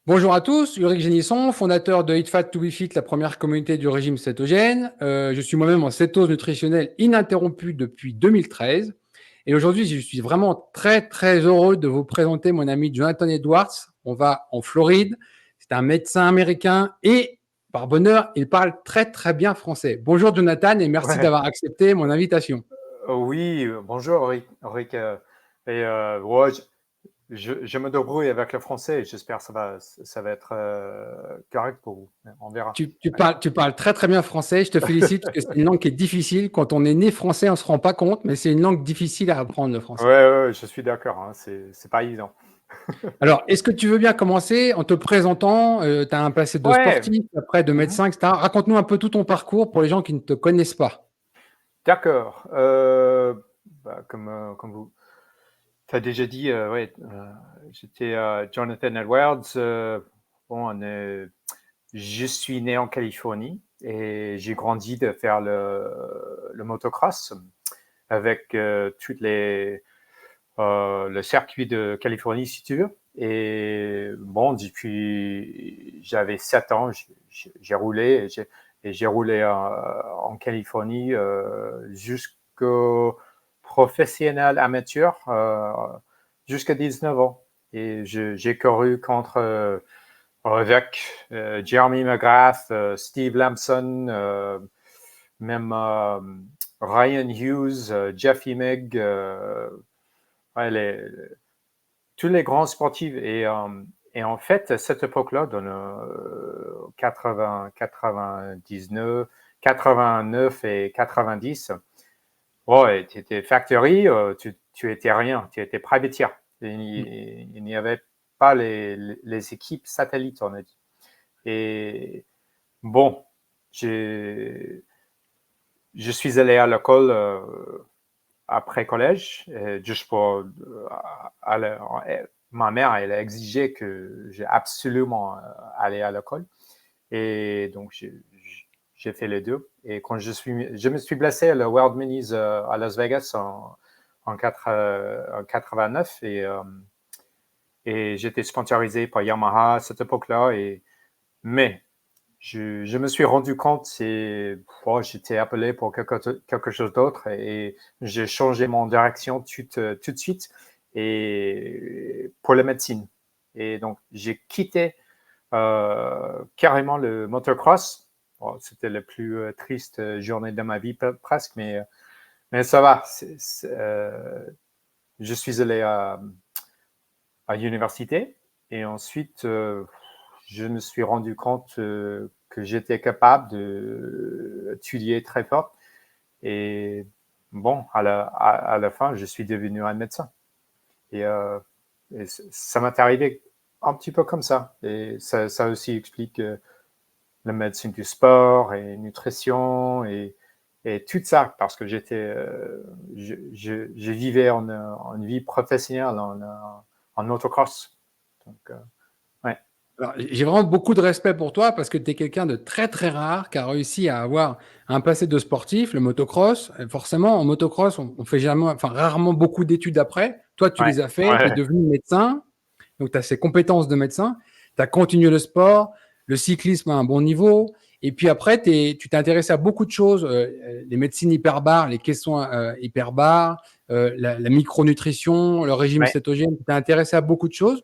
Bonjour à tous, Ulrich Génisson, fondateur de Eat Fat to Be Fit, la première communauté du régime cétogène. Je suis moi-même en cétose nutritionnelle ininterrompue depuis 2013. Et aujourd'hui, je suis vraiment très, très heureux de vous présenter mon ami Jonathan Edwards. On va en Floride. C'est un médecin américain et, par bonheur, il parle très, très bien français. Bonjour Jonathan et merci Ouais. d'avoir accepté mon invitation. Oui, bonjour Rick. Ouais, je me débrouille avec le français. J'espère que ça va être correct pour vous. On verra. Ouais, Tu parles très très bien français. Je te félicite parce que c'est une langue qui est difficile. Quand on est né français, on ne se rend pas compte, mais c'est une langue difficile à apprendre le ouais, français. ouais, je suis d'accord. Hein, c'est pas évident. Alors, est-ce que tu veux bien commencer en te présentant? Tu as un passé de Ouais. sportif, après de Mhm. médecin, etc. Raconte-nous un peu tout ton parcours pour les gens qui ne te connaissent pas. D'accord. Comme vous t'as déjà dit, ouais, j'étais Jonathan Edwards. Bon, je suis né en Californie et j'ai grandi de faire le motocross avec le circuit de Californie, si tu veux. Et bon, depuis j'avais 7 ans, j'ai roulé et j'ai roulé en Californie jusqu'au professionnel amateur jusqu'à 19 ans. Et j'ai couru contre avec Jeremy McGrath, Steve Lamson, même Ryan Hughes, Jeff Immig, ouais, tous les grands sportifs. Et en fait, à cette époque-là, dans le 80, 99, 89 et 90, ouais, tu étais factory, tu étais rien, tu étais privateer. Il n'y avait pas les équipes satellites, on a dit. Et bon, j'ai, je suis allé à l'école après collège, juste pour ma mère, elle a exigé que j'ai absolument aller à l'école. Et donc, j'ai fait les deux. Et quand je me suis blessé à la World Minis à Las Vegas en 89 et j'étais sponsorisé par Yamaha à cette époque-là. Mais je me suis rendu compte, j'étais appelé pour quelque chose d'autre et j'ai changé mon direction tout de suite et pour la médecine. Et donc, j'ai quitté carrément le motocross. Bon, c'était la plus triste journée de ma vie presque, mais ça va. Je suis allé à l'université et ensuite, je me suis rendu compte que j'étais capable d'étudier très fort. Et bon, à la fin, je suis devenu un médecin. Et, ça m'est arrivé un petit peu comme ça. Et ça aussi explique la médecine du sport et nutrition et tout ça, parce que je vivais en vie professionnelle en autocross. Donc, ouais. Alors, j'ai vraiment beaucoup de respect pour toi parce que tu es quelqu'un de très très rare qui a réussi à avoir un passé de sportif, le motocross. Et forcément, en motocross, on fait jamais, enfin, rarement beaucoup d'études après. Toi, tu Ouais, les as fait, tu es ouais, devenu médecin, donc tu as ces compétences de médecin, tu as continué le sport, le cyclisme à un bon niveau. Et puis après, tu t'es intéressé à beaucoup de choses, les médecines hyperbares, les questions hyperbares, la micronutrition, le régime ouais, cétogène. Tu t'es intéressé à beaucoup de choses.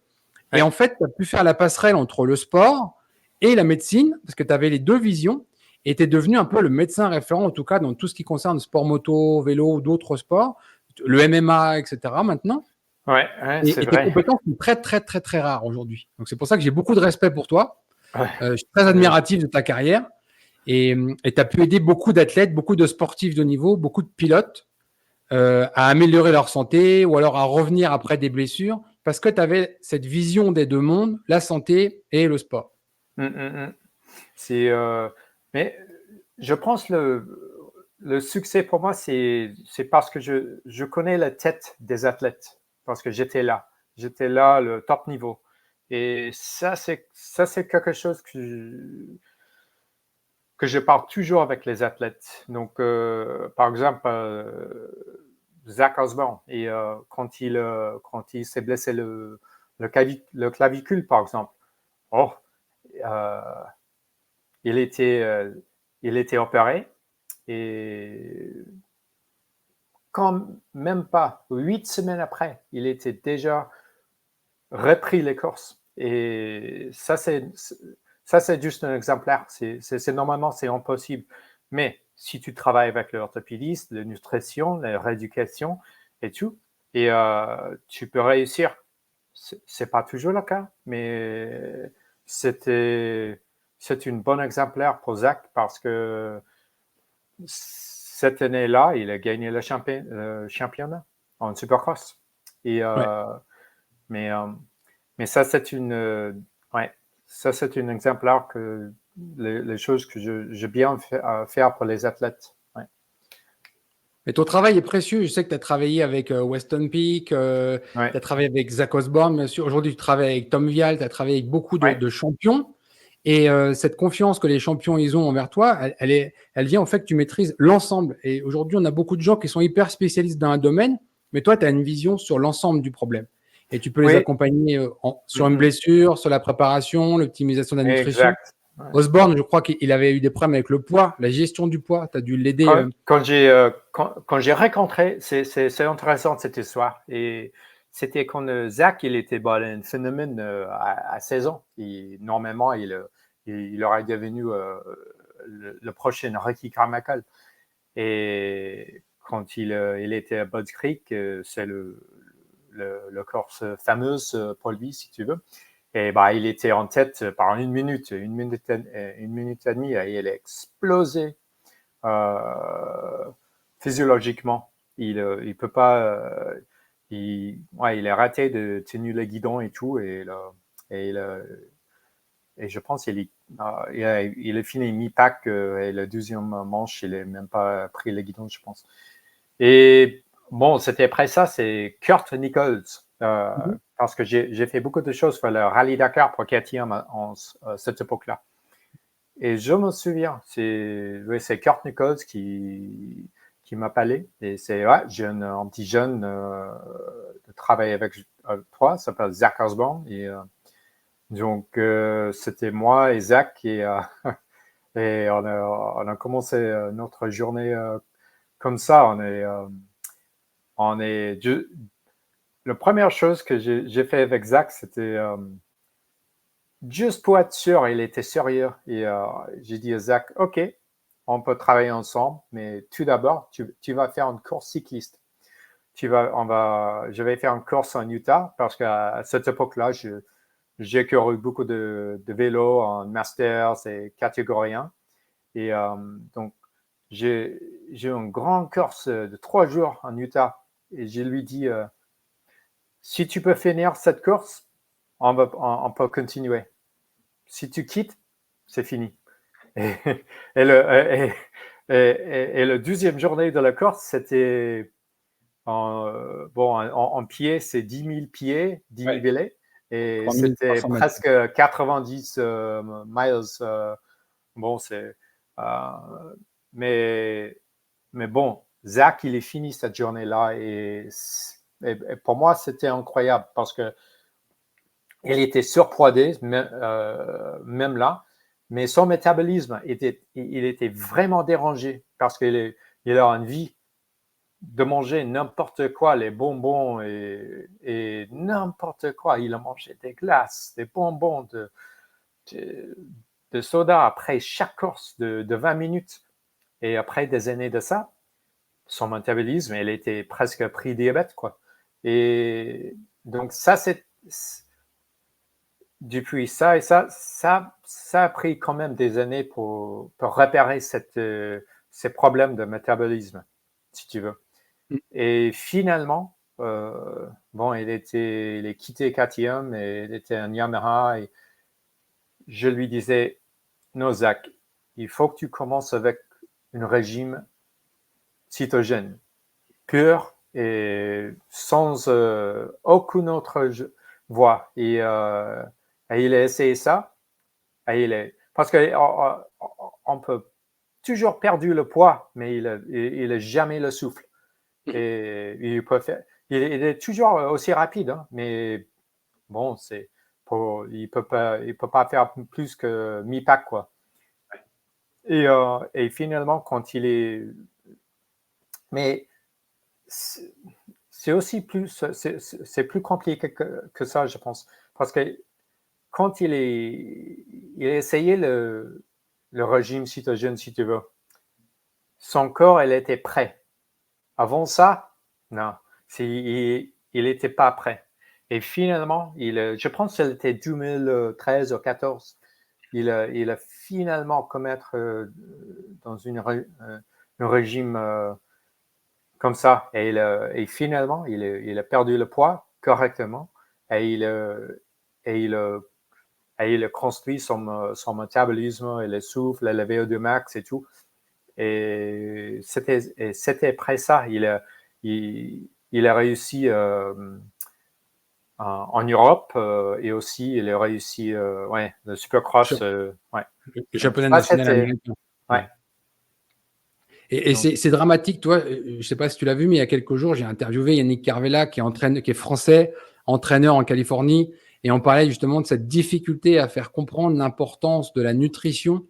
Et ouais, en fait, tu as pu faire la passerelle entre le sport et la médecine, parce que tu avais les deux visions, et tu es devenu un peu le médecin référent, en tout cas dans tout ce qui concerne sport moto, vélo ou d'autres sports, le MMA, etc. maintenant. ouais, ouais, c'est Et tes vrai. compétences sont très, très, très, très rares aujourd'hui. Donc c'est pour ça que j'ai beaucoup de respect pour toi. Ouais, Je suis très admiratif de ta carrière. Et tu as pu aider beaucoup d'athlètes, beaucoup de sportifs de niveau, beaucoup de pilotes à améliorer leur santé ou alors à revenir après des blessures parce que tu avais cette vision des deux mondes, la santé et le sport. mm, mm, mm. C'est, mais je pense le succès pour moi, c'est parce que je connais la tête des athlètes, parce que j'étais là, le top niveau. Et ça, c'est quelque chose que je parle toujours avec les athlètes. Donc, par exemple, Zach Osborne, et quand il s'est blessé le clavicule, par exemple, Oh, euh, il était opéré et quand même pas 8 semaines après, il était déjà repris les courses. Et ça, c'est juste un exemplaire. Normalement, c'est impossible. Mais si tu travailles avec l'orthopédiste, la nutrition, la rééducation et tout, et tu peux réussir. C'est pas toujours le cas, mais c'est un bon exemplaire pour Zach parce que cette année-là, il a gagné le championnat en Supercross. Et, Ouais. mais, euh, mais ça, ouais, ça, c'est un exemplaire que les choses que je bien faire pour les athlètes. Ouais. Mais ton travail est précieux. Je sais que tu as travaillé avec Weston Peak, tu Ouais. as travaillé avec Zach Osborne, bien sûr. Aujourd'hui, tu travailles avec Tom Vial, tu as travaillé avec beaucoup Ouais. de champions. Et cette confiance que les champions ils ont envers toi, elle vient en fait que tu maîtrises l'ensemble. Et aujourd'hui, on a beaucoup de gens qui sont hyper spécialistes dans un domaine, mais toi, tu as une vision sur l'ensemble du problème. Et tu peux les Oui. accompagner sur une Mm-hmm. blessure, sur la préparation, l'optimisation de la nutrition. Exact. Ouais. Osborne, je crois qu'il avait eu des problèmes avec le poids, la gestion du poids. Tu as dû l'aider. Quand j'ai rencontré, c'est intéressant cette histoire. Et c'était quand Zach, il était un phénomène à 16 ans. Et normalement, il aurait devenu le prochain Ricky Carmichael. Et quand il était à Budds Creek, c'est le course fameuse pour lui, si tu veux. Et bah, il était en tête par une minute et demie, et il a explosé physiologiquement. Il peut pas. Il a raté de tenir le guidon et tout, et, et je pense qu'il a fini mi-pack et le deuxième manche, il n'a même pas pris le guidon, je pense. Et bon, c'était après ça, c'est Kurt Nichols. Parce que j'ai fait beaucoup de choses pour le Rallye Dakar pour KTM cette époque-là. Et je me souviens, c'est Kurt Nichols qui m'a parlé. Et c'est j'ai un petit jeune de travailler avec toi, ça s'appelle Zach Osborne. Et donc, c'était moi et Zach. Et on a commencé notre journée comme ça. La première chose que j'ai fait avec Zach, c'était juste pour être sûr, il était sérieux. Et j'ai dit à Zach, OK, on peut travailler ensemble, mais tout d'abord, tu vas faire une course cycliste. Je vais faire une course en Utah parce qu'à cette époque-là, j'ai couru beaucoup de vélos en Masters et catégorie 1. Et donc, j'ai une grande course de 3 jours en Utah. Et je lui dis, si tu peux finir cette course, on peut continuer. Si tu quittes, c'est fini. Et, et, le deuxième journée de la course, c'était en pied, c'est 10 000 pieds, 10 000 billets. Et c'était 3300 mètres. presque 90 miles. Bon, c'est. Mais bon, Zach, il est fini cette journée-là. Et pour moi, c'était incroyable parce que il était surpoids, même là, mais son métabolisme il était vraiment dérangé parce qu'il a envie de manger n'importe quoi, les bonbons et n'importe quoi. Il a mangé des glaces, des bonbons, de soda après chaque course de 20 minutes. Et après des années de ça, son métabolisme, il était presque pré-diabète, quoi. Et donc ça, depuis ça et ça a pris quand même des années pour repérer ces problèmes de métabolisme, si tu veux. Et finalement, bon, il a quitté KTM et il était un Yamaha. Et je lui disais, non, Zach, il faut que tu commences avec un régime cytogène pur et sans aucune autre voie. Et il a essayé ça. Parce qu'on peut toujours perdre le poids, mais il n'a jamais le souffle. Et il est toujours aussi rapide, hein, mais bon, il peut pas faire plus que mi-pack, quoi. Et finalement, quand il est, mais c'est aussi plus, c'est plus compliqué que ça, je pense, parce que quand il a essayé le régime cytogène, si tu veux, son corps, il était prêt. Avant ça, non, il n'était pas prêt. Et finalement, je pense que c'était 2013 ou 2014, il a finalement commettre dans un régime comme ça. Et finalement, il a perdu le poids correctement et il a construit son métabolisme, et le souffle, le VO2 max et tout. Et c'était après ça, il a réussi en Europe et aussi il a réussi ouais, le Supercross. Ouais. Le Donc championnat ça, national c'était. américain. Ouais. Ouais. Et Donc, c'est dramatique, toi. Je ne sais pas si tu l'as vu, mais il y a quelques jours, j'ai interviewé Yannick Carvela, qui est français, entraîneur en Californie, et on parlait justement de cette difficulté à faire comprendre l'importance de la nutrition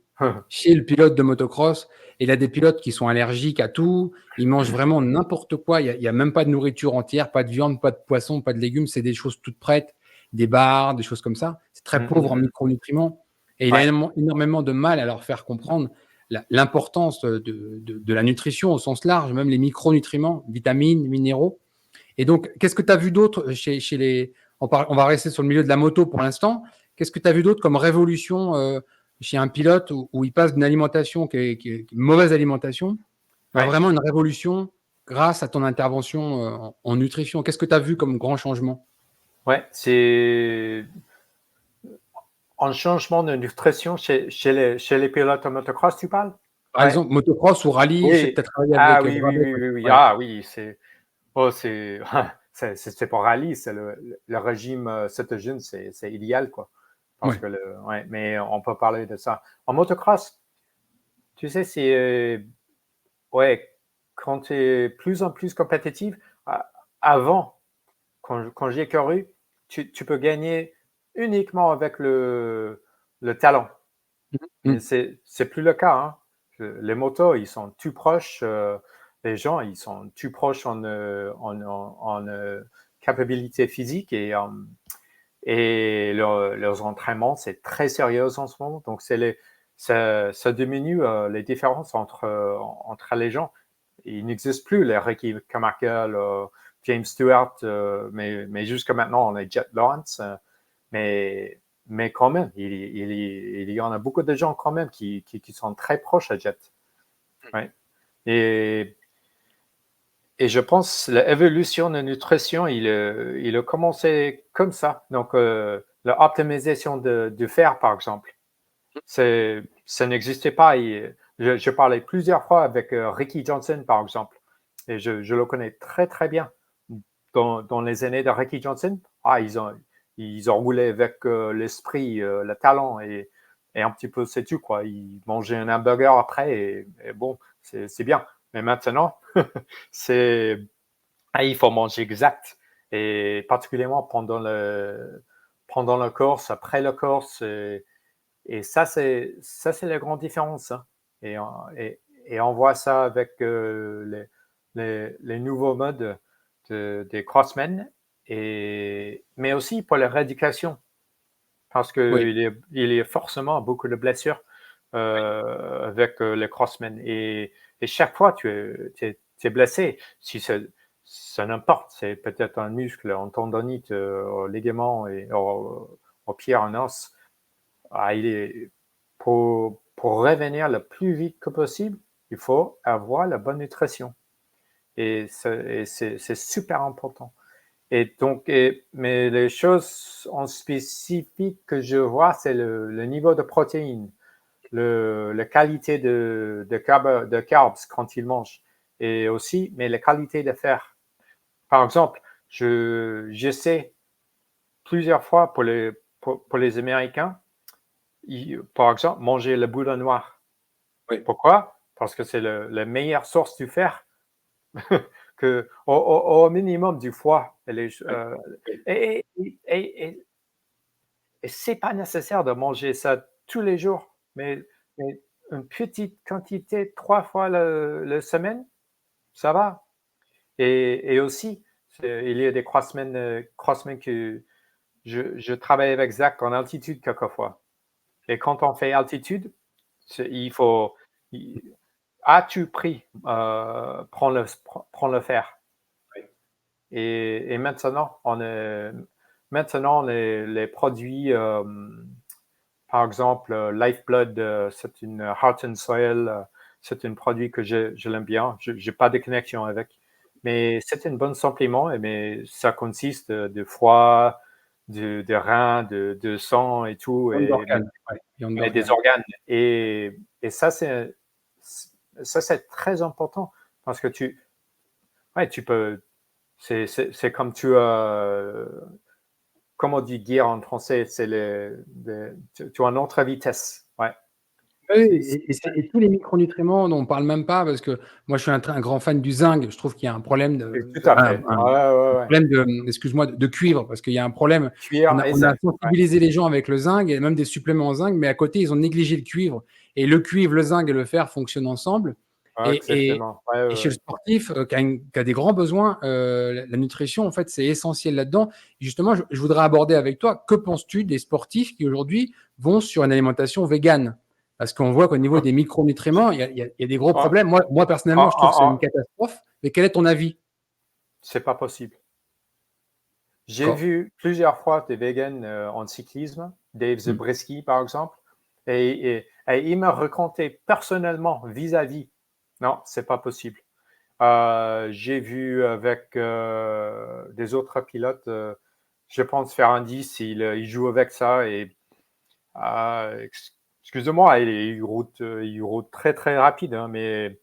chez le pilote de motocross. Et il a des pilotes qui sont allergiques à tout, ils mangent vraiment n'importe quoi. Il y a même pas de nourriture entière, pas de viande, pas de poisson, pas de légumes, c'est des choses toutes prêtes, des bars, des choses comme ça. C'est très pauvre en micronutriments. Et il a ouais, énormément de mal à leur faire comprendre l'importance de la nutrition au sens large, même les micronutriments, vitamines, minéraux. Et donc, qu'est-ce que tu as vu d'autre chez les. On va rester sur le milieu de la moto pour l'instant. Qu'est-ce que tu as vu d'autre comme révolution chez un pilote où il passe d'une alimentation qui est une mauvaise alimentation à ouais, vraiment une révolution grâce à ton intervention en nutrition? Qu'est-ce que tu as vu comme grand changement? ouais, c'est un changement de nutrition chez les pilotes de motocross, tu parles? Par Ouais. exemple, motocross ou rallye, je sais que Oui. tu as travaillé Ah avec oui, oui, Brabet. oui, oui, oui. Ouais. Ah oui, c'est c'est pas rallye, c'est le régime cétogène, c'est idéal, quoi. Parce Ouais. que ouais, mais on peut parler de ça. En motocross, tu sais, c'est ouais, quand tu es plus en plus compétitif, avant, quand j'ai couru, tu peux gagner uniquement avec le talent. Mais Mhm. c'est plus le cas, hein. Les motos, ils sont tout proches. Les gens, ils sont tout proches en capacité physique et leurs entraînements, c'est très sérieux en ce moment. Donc, ça diminue les différences entre les gens. Il n'existe plus les Ricky Carmichael, James Stewart, mais jusqu'à maintenant, on est Jet Lawrence. Mais quand même, il y en a beaucoup de gens quand même qui sont très proches à Jet. Ouais. Et, et je pense que l'évolution de nutrition, il a commencé comme ça. Donc, l'optimisation du fer, par exemple, ça n'existait pas. Je parlais plusieurs fois avec Ricky Johnson, par exemple, et je le connais très, très bien. Dans les années de Ricky Johnson, ils ont roulé avec l'esprit, le talent et un petit peu, c'est tout, quoi. Ils mangeaient un hamburger après et bon, c'est bien. Mais maintenant, c'est, il faut manger exact. Et particulièrement pendant la course, après la course. Et ça, c'est la grande différence, hein. Et on voit ça avec les nouveaux modes des crossmen, mais aussi pour la rééducation, parce Oui. qu'il y a forcément beaucoup de blessures avec les crossmen. Et chaque fois, tu es blessé. Si ça n'importe, c'est peut-être un muscle, un tendonite, un ligament et au pied, un os. Pour revenir le plus vite que possible, il faut avoir la bonne nutrition. Et c'est super important. Et donc, mais les choses en spécifique que je vois, c'est le niveau de protéines, la qualité de carbs quand ils mangent, et aussi, mais la qualité de fer. Par exemple, j'essaie plusieurs fois pour les Américains, par exemple, manger le boudin noir. Oui. Pourquoi? Parce que c'est la meilleure source du fer au minimum du foie. Oui. Et, et- et- c'est pas nécessaire de manger ça tous les jours, mais une petite quantité 3 fois la semaine, ça va. Et aussi, il y a des crossmen que je travaille avec Zach en altitude quelquefois. Et quand on fait altitude, il faut. As-tu pris prends le faire. Et maintenant, les produits, par exemple, Lifeblood, c'est une Heart and Soil, c'est un produit que je l'aime bien. Je n'ai pas de connexion avec. Mais c'est un bon supplément, mais ça consiste de foie, de reins, de sang et tout, Viande et d'organe. Ouais, viande des d'organe. organes. Et ça, c'est très important parce que tu peux, c'est comme comme on dit gear en français, c'est tu as une autre vitesse. Ouais. Oui, et tous les micronutriments dont on ne parle même pas, parce que moi je suis un grand fan du zinc, je trouve qu'il y a un problème Tout à fait. Ouais, ouais, ouais. problème excuse-moi, de cuivre, parce qu'il y a un problème. Cuir et On a zinc. Ouais. sensibilisé les gens avec le zinc et même des suppléments en zinc, mais à côté ils ont négligé le cuivre. Et le cuivre, le zinc et le fer fonctionnent ensemble. Ouais, Et, et, exactement. Ouais, et ouais, chez le ouais. sportif qui a des grands besoins, la nutrition en fait c'est essentiel là-dedans. Et justement, je voudrais aborder avec toi, que penses-tu des sportifs qui aujourd'hui vont sur une alimentation végane? Parce qu'on voit qu'au niveau des micronutriments, il y a des gros Ah, problèmes. Moi, personnellement, ah, je trouve que ah, c'est une ah, catastrophe. Mais quel est ton avis? c'est pas possible. J'ai D'accord. vu plusieurs fois des vegans en cyclisme, Dave Mm. Zabriskie par exemple, et il m'a raconté personnellement vis-à-vis, non, c'est pas possible. J'ai vu avec des autres pilotes, je pense faire un 10, il joue avec ça et excusez-moi, il route très très rapide, hein, mais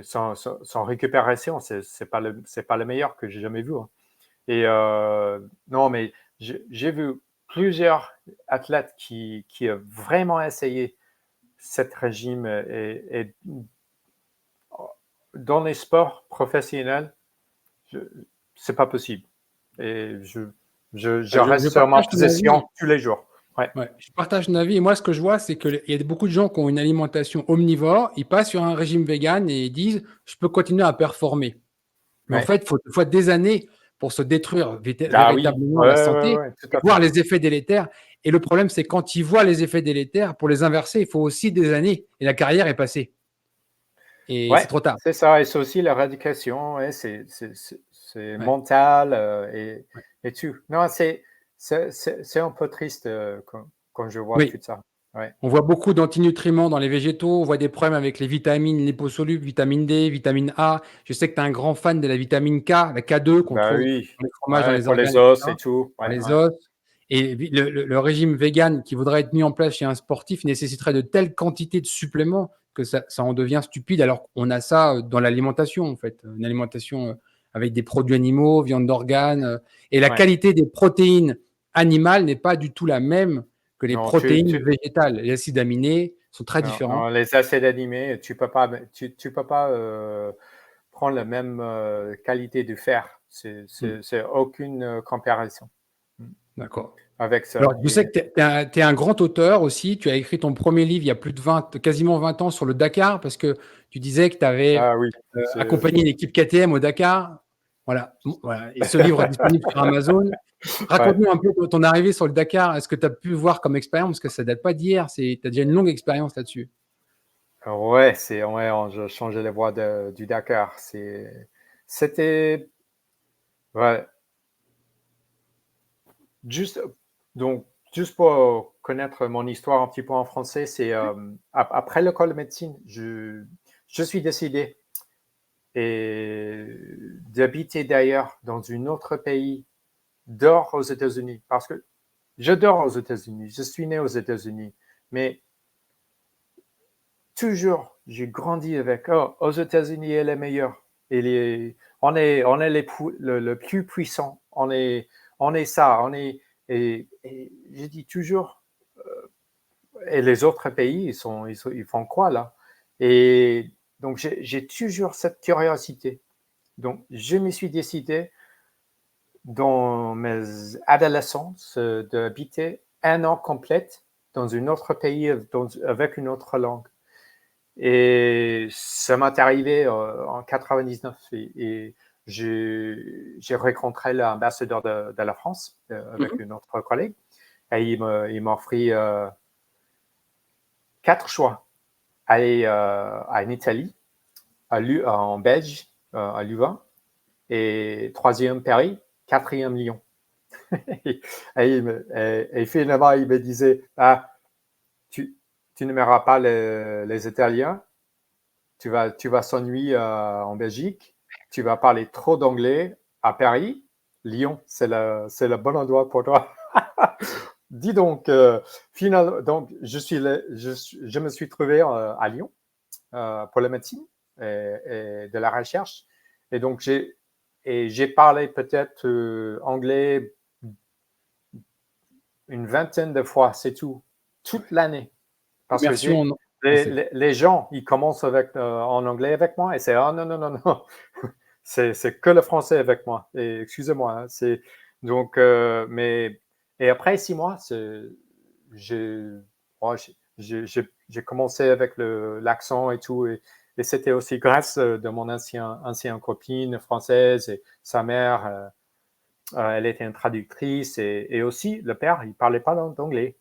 sans récupération, c'est pas le meilleur que j'ai jamais vu. Hein. Et non, mais j'ai vu plusieurs athlètes qui ont vraiment essayé cet régime et dans les sports professionnels, c'est pas possible. Et je Je reste sur ma partage ton position avis. tous les jours. Ouais. Ouais, je partage ton avis. Et moi, ce que je vois, c'est qu'il y a beaucoup de gens qui ont une alimentation omnivore. Ils passent sur un régime vegan et ils disent, je peux continuer à performer. Mais en Ouais. fait, il faut des années pour se détruire Ah oui, véritablement la ouais, ouais, santé ouais, tout et à voir fait. les effets délétères. Et le problème, c'est quand ils voient les effets délétères, pour les inverser, il faut aussi des années. Et la carrière est passée. Et c'est Ouais, trop tard. c'est ça. Et c'est aussi l'éradication. Ouais, c'est Ouais. mental Ouais. et tout. Non, c'est un peu triste quand je vois Oui, tout ça. Ouais. on voit beaucoup d'antinutriments dans les végétaux. On voit des problèmes avec les vitamines liposolubles, vitamine D, vitamine A. Je sais que tu es un grand fan de la vitamine K, la K2 qu'on Bah trouve oui, dans les fromages, dans ouais, les pour les organes, os et etc., tout. dans Ouais, les ouais. os. Et le régime vegan qui voudrait être mis en place chez un sportif nécessiterait de telles quantités de suppléments que ça en devient stupide, alors qu'on a ça dans l'alimentation, en fait. Une alimentation avec des produits animaux, viande d'organes. Et la Ouais. qualité des protéines animales n'est pas du tout la même que les Non, protéines végétales. Les acides aminés sont très non, différents. non, les acides animés, tu peux pas prendre la même qualité de fer. Hmm, C'est aucune comparaison d'accord. avec Alors, ça. je sais que tu es un grand auteur aussi. Tu as écrit ton premier livre il y a plus de 20, quasiment 20 ans sur le Dakar, parce que tu disais que tu avais Ah oui, accompagné une équipe KTM au Dakar. Voilà. Bon, voilà. Et ce livre est disponible sur Amazon. ouais. Raconte-nous un peu ton arrivée sur le Dakar. Est-ce que tu as pu voir comme expérience? Parce que ça date pas d'hier. Tu as déjà une longue expérience là-dessus. Ouais, je changeais les voies du Dakar. C'était, ouais, juste, donc, juste pour connaître mon histoire un petit peu en français, c'est après l'école de médecine, je suis décidé et d'habiter d'ailleurs dans un autre pays, dehors aux États-Unis, parce que je dors aux États-Unis, je suis né aux États-Unis, mais toujours, j'ai grandi avec, oh, aux États-Unis, elle est meilleure. On est le plus puissant. On est ça. Et je dis toujours, et les autres pays, ils font quoi là? Et donc, j'ai toujours cette curiosité. Donc, je me suis décidé dans mes adolescences d'habiter un an complet dans un autre pays avec une autre langue. Et ça m'est arrivé en 99 et j'ai rencontré l'ambassadeur de la France avec une autre collègue et il m'a offert 4 choix. Aller en Italie, en Belgique, à Louvain, et 3e Paris, 4e Lyon. et finalement, il me disait, tu n'aimeras pas les Italiens, tu vas s'ennuyer en Belgique, tu vas parler trop d'anglais à Paris, Lyon, c'est le bon endroit pour toi. Dis donc, finalement, donc je me suis trouvé à Lyon pour la médecine et de la recherche. Et donc, j'ai parlé peut-être anglais une vingtaine de fois, c'est tout, toute l'année. Parce que Immersion en français. les gens, ils commencent en anglais avec moi et c'est non, non, non, non. C'est que le français avec moi. Et excusez-moi. Hein, donc, et après 6 mois, j'ai commencé avec l'accent et tout. Et c'était aussi grâce de mon ancienne copine française et sa mère. Elle était une traductrice et aussi le père, il parlait pas d'anglais.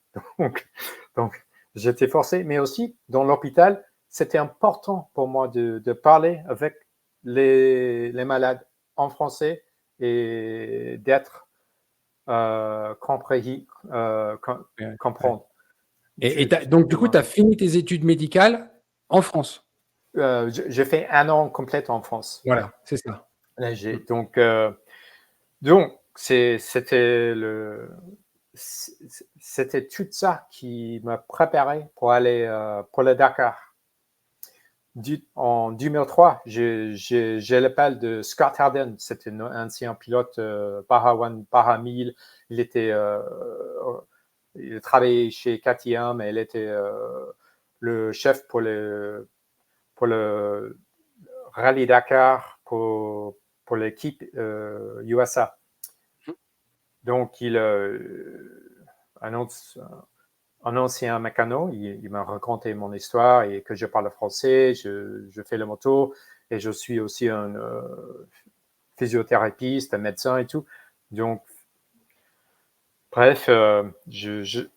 Donc, j'étais forcé. Mais aussi, dans l'hôpital, c'était important pour moi de parler avec les malades en français et d'être compris, Ouais. comprendre. Donc, du coup, tu as fini tes études médicales en France. J'ai fait 1 an complet en France. Ouais. Voilà, c'est ça. Là, donc c'était tout ça qui me préparait pour aller pour le Dakar. En 2003, j'ai l'appel de Scott Harden, c'était un ancien pilote Para One, Para 1000. Il travaillait chez KTM, mais il était le chef pour le Rallye Dakar pour l'équipe USA. Donc, il annonce un ancien mécano, il m'a raconté mon histoire et que je parle français, je fais le moto et je suis aussi un physiothérapeute, un médecin et tout. Donc, bref,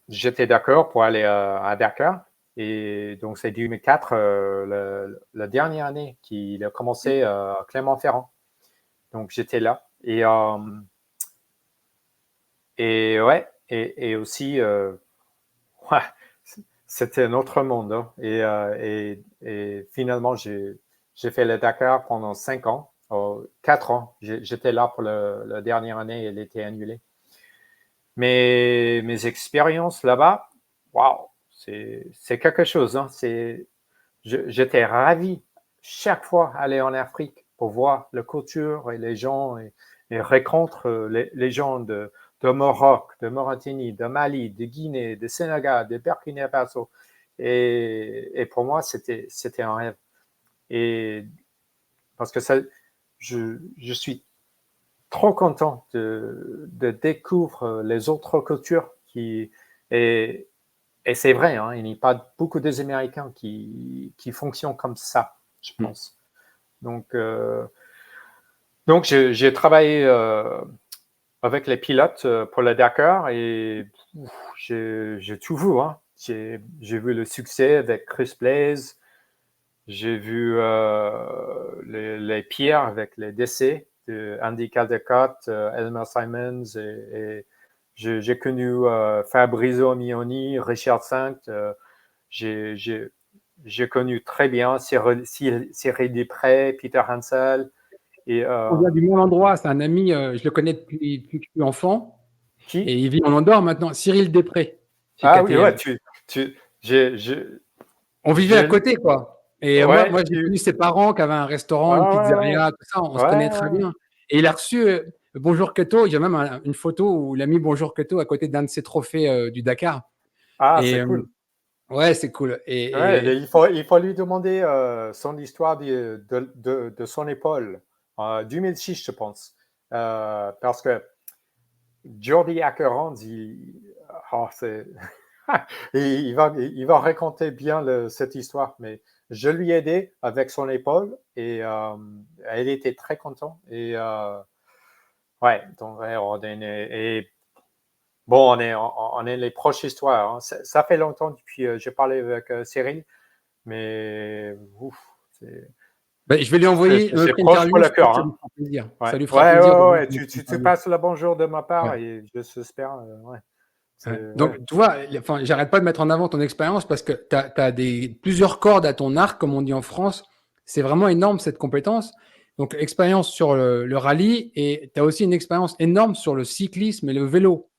j'étais d'accord pour aller à Dakar. Et donc, c'est 2004, la dernière année qu'il a commencé à Clermont-Ferrand. Donc, j'étais là. Et ouais, et aussi, ouais, c'était un autre monde. Hein. Et finalement, j'ai fait le Dakar pendant 5 ans, 4 ans. J'étais là pour la dernière année, elle était annulée. Mais mes expériences là-bas, waouh, c'est quelque chose. Hein. J'étais ravi chaque fois aller en Afrique pour voir la culture et les gens et rencontrer les gens de Maroc, de Mauritanie, de Mali, de Guinée, de Sénégal, de Burkina Faso. Et pour moi, c'était un rêve. Et parce que je suis trop content de découvrir les autres cultures et c'est vrai, hein, il n'y a pas beaucoup des Américains qui fonctionnent comme ça, je pense. Donc j'ai travaillé avec les pilotes pour le Dakar et j'ai tout vu. Hein. J'ai vu le succès avec Chris Blaze, j'ai vu les pires avec les décès de Andy Caldecott, Elmer Simons et j'ai connu Fabrizio Mioni, Richard Sankt. J'ai connu très bien Cyril Desprez, Peter Hansel. On vient du même endroit, c'est un ami, je le connais depuis que je suis enfant, Qui? et il vit en Andorre maintenant, Cyril Després, chez Ah oui, ouais, KTM. On vivait à j'ai, côté, quoi. Et moi, j'ai connu ses parents qui avaient un restaurant, une ouais, pizzeria, tout ça, on se connaît ouais, très ouais. bien. Et il a reçu Bonjour Keto, il y a même une photo où il a mis Bonjour Keto à côté d'un de ses trophées du Dakar. Ah, Et c'est cool. ouais, c'est cool. Ouais, il faut lui demander son histoire de son épaule. 2006, je pense. Parce que Jordi Akerand, oh, et il va raconter bien cette histoire, mais je lui ai aidé avec son épaule et elle était très contente. Et ouais, donc ouais, et bon, on est les proches histoires. Hein. Ça fait longtemps depuis j'ai parlé avec Cyril, mais ouf, Ben, je vais lui envoyer c'est notre proche pour interview, le je pense cœur. que ça Hein. lui fera plaisir. Ouais, Ça lui fera ouais, plaisir de ouais, voir ouais. notre Tu interview. passes le bonjour de ma part Ouais. et j'espère. Ouais. Ouais. Ouais. Donc, tu vois, enfin, j'arrête pas de mettre en avant ton expérience parce que tu as, plusieurs cordes à ton arc, comme on dit en France. C'est vraiment énorme cette compétence. Donc, expérience sur le rallye et tu as aussi une expérience énorme sur le cyclisme et le vélo.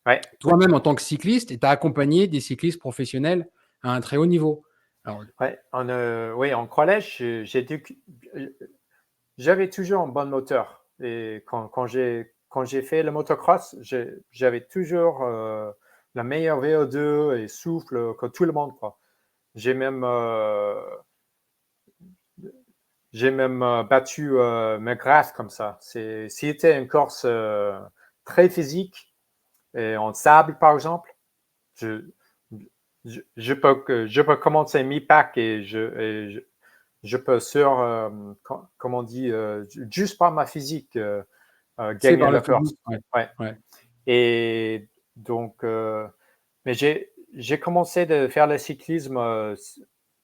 Ouais. Toi-même, en tant que cycliste, et tu as accompagné des cyclistes professionnels à un très haut niveau. Alors, Ouais, oui, en collège, j'avais toujours un bon moteur. Et quand j'ai fait le motocross, j'avais toujours la meilleure VO2 et souffle que tout le monde, quoi. J'ai même, euh, j'ai même battu McGrath comme ça. C'était une course très physique, et en sable, par exemple. Je, je peux commencer mi-pack je peux sur, comme on dit, juste par ma physique, c'est gagner par le la course. physique. Ouais. Ouais. Ouais. Et donc, mais j'ai commencé de faire le cyclisme.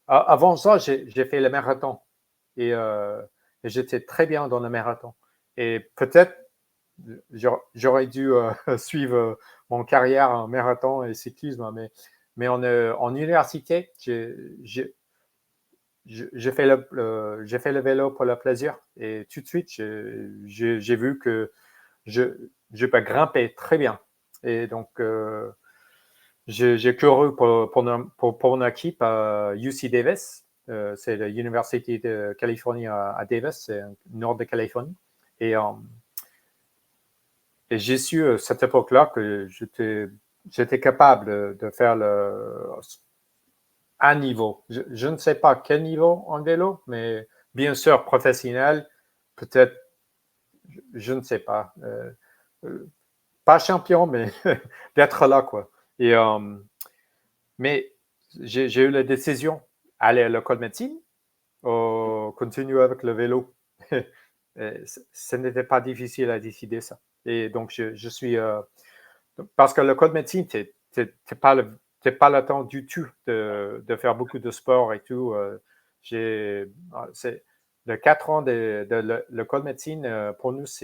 Avant ça, j'ai fait le marathon et j'étais très bien dans le marathon. Et peut-être j'aurais dû suivre mon carrière en marathon et cyclisme, mais en université, j'ai fait j'ai fait le vélo pour le plaisir et tout de suite, j'ai vu que je peux grimper très bien. Et donc, j'ai couru pour une équipe à UC Davis. C'est l'Université de Californie à Davis, c'est au nord de Californie. Et, euh, et j'ai su à cette époque-là que j'étais capable de faire un niveau. Je ne sais pas quel niveau en vélo, mais bien sûr professionnel, peut-être, je ne sais pas. Pas champion, mais d'être là, quoi. Et, mais j'ai eu la décision aller à l'école de médecine ou continuer avec le vélo. Ce n'était pas difficile à décider ça. Et donc, je suis. Parce que l'école de médecine, tu n'as pas le temps du tout de faire beaucoup de sport et tout. C'est le 4 ans de l'école de médecine, pour nous, Ça,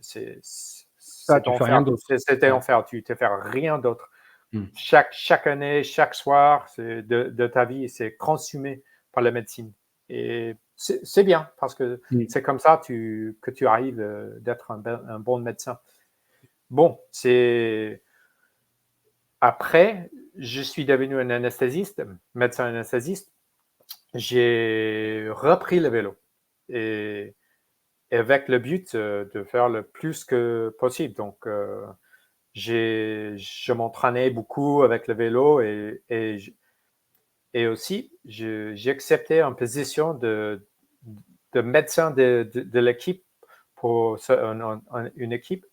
c'est tu fais rien enfer. d'autre. C'était Ouais. enfer. Tu ne fais rien d'autre. Mm. Chaque année, chaque soir de ta vie, c'est consumé par la médecine. Et c'est bien parce que Mm. c'est comme ça que tu arrives d'être un bon médecin. Bon, c'est après, je suis devenu un anesthésiste, médecin anesthésiste. J'ai repris le vélo et avec le but de faire le plus que possible. Donc, je m'entraînais beaucoup avec le vélo et aussi, j'ai accepté une position de médecin de l'équipe pour une équipe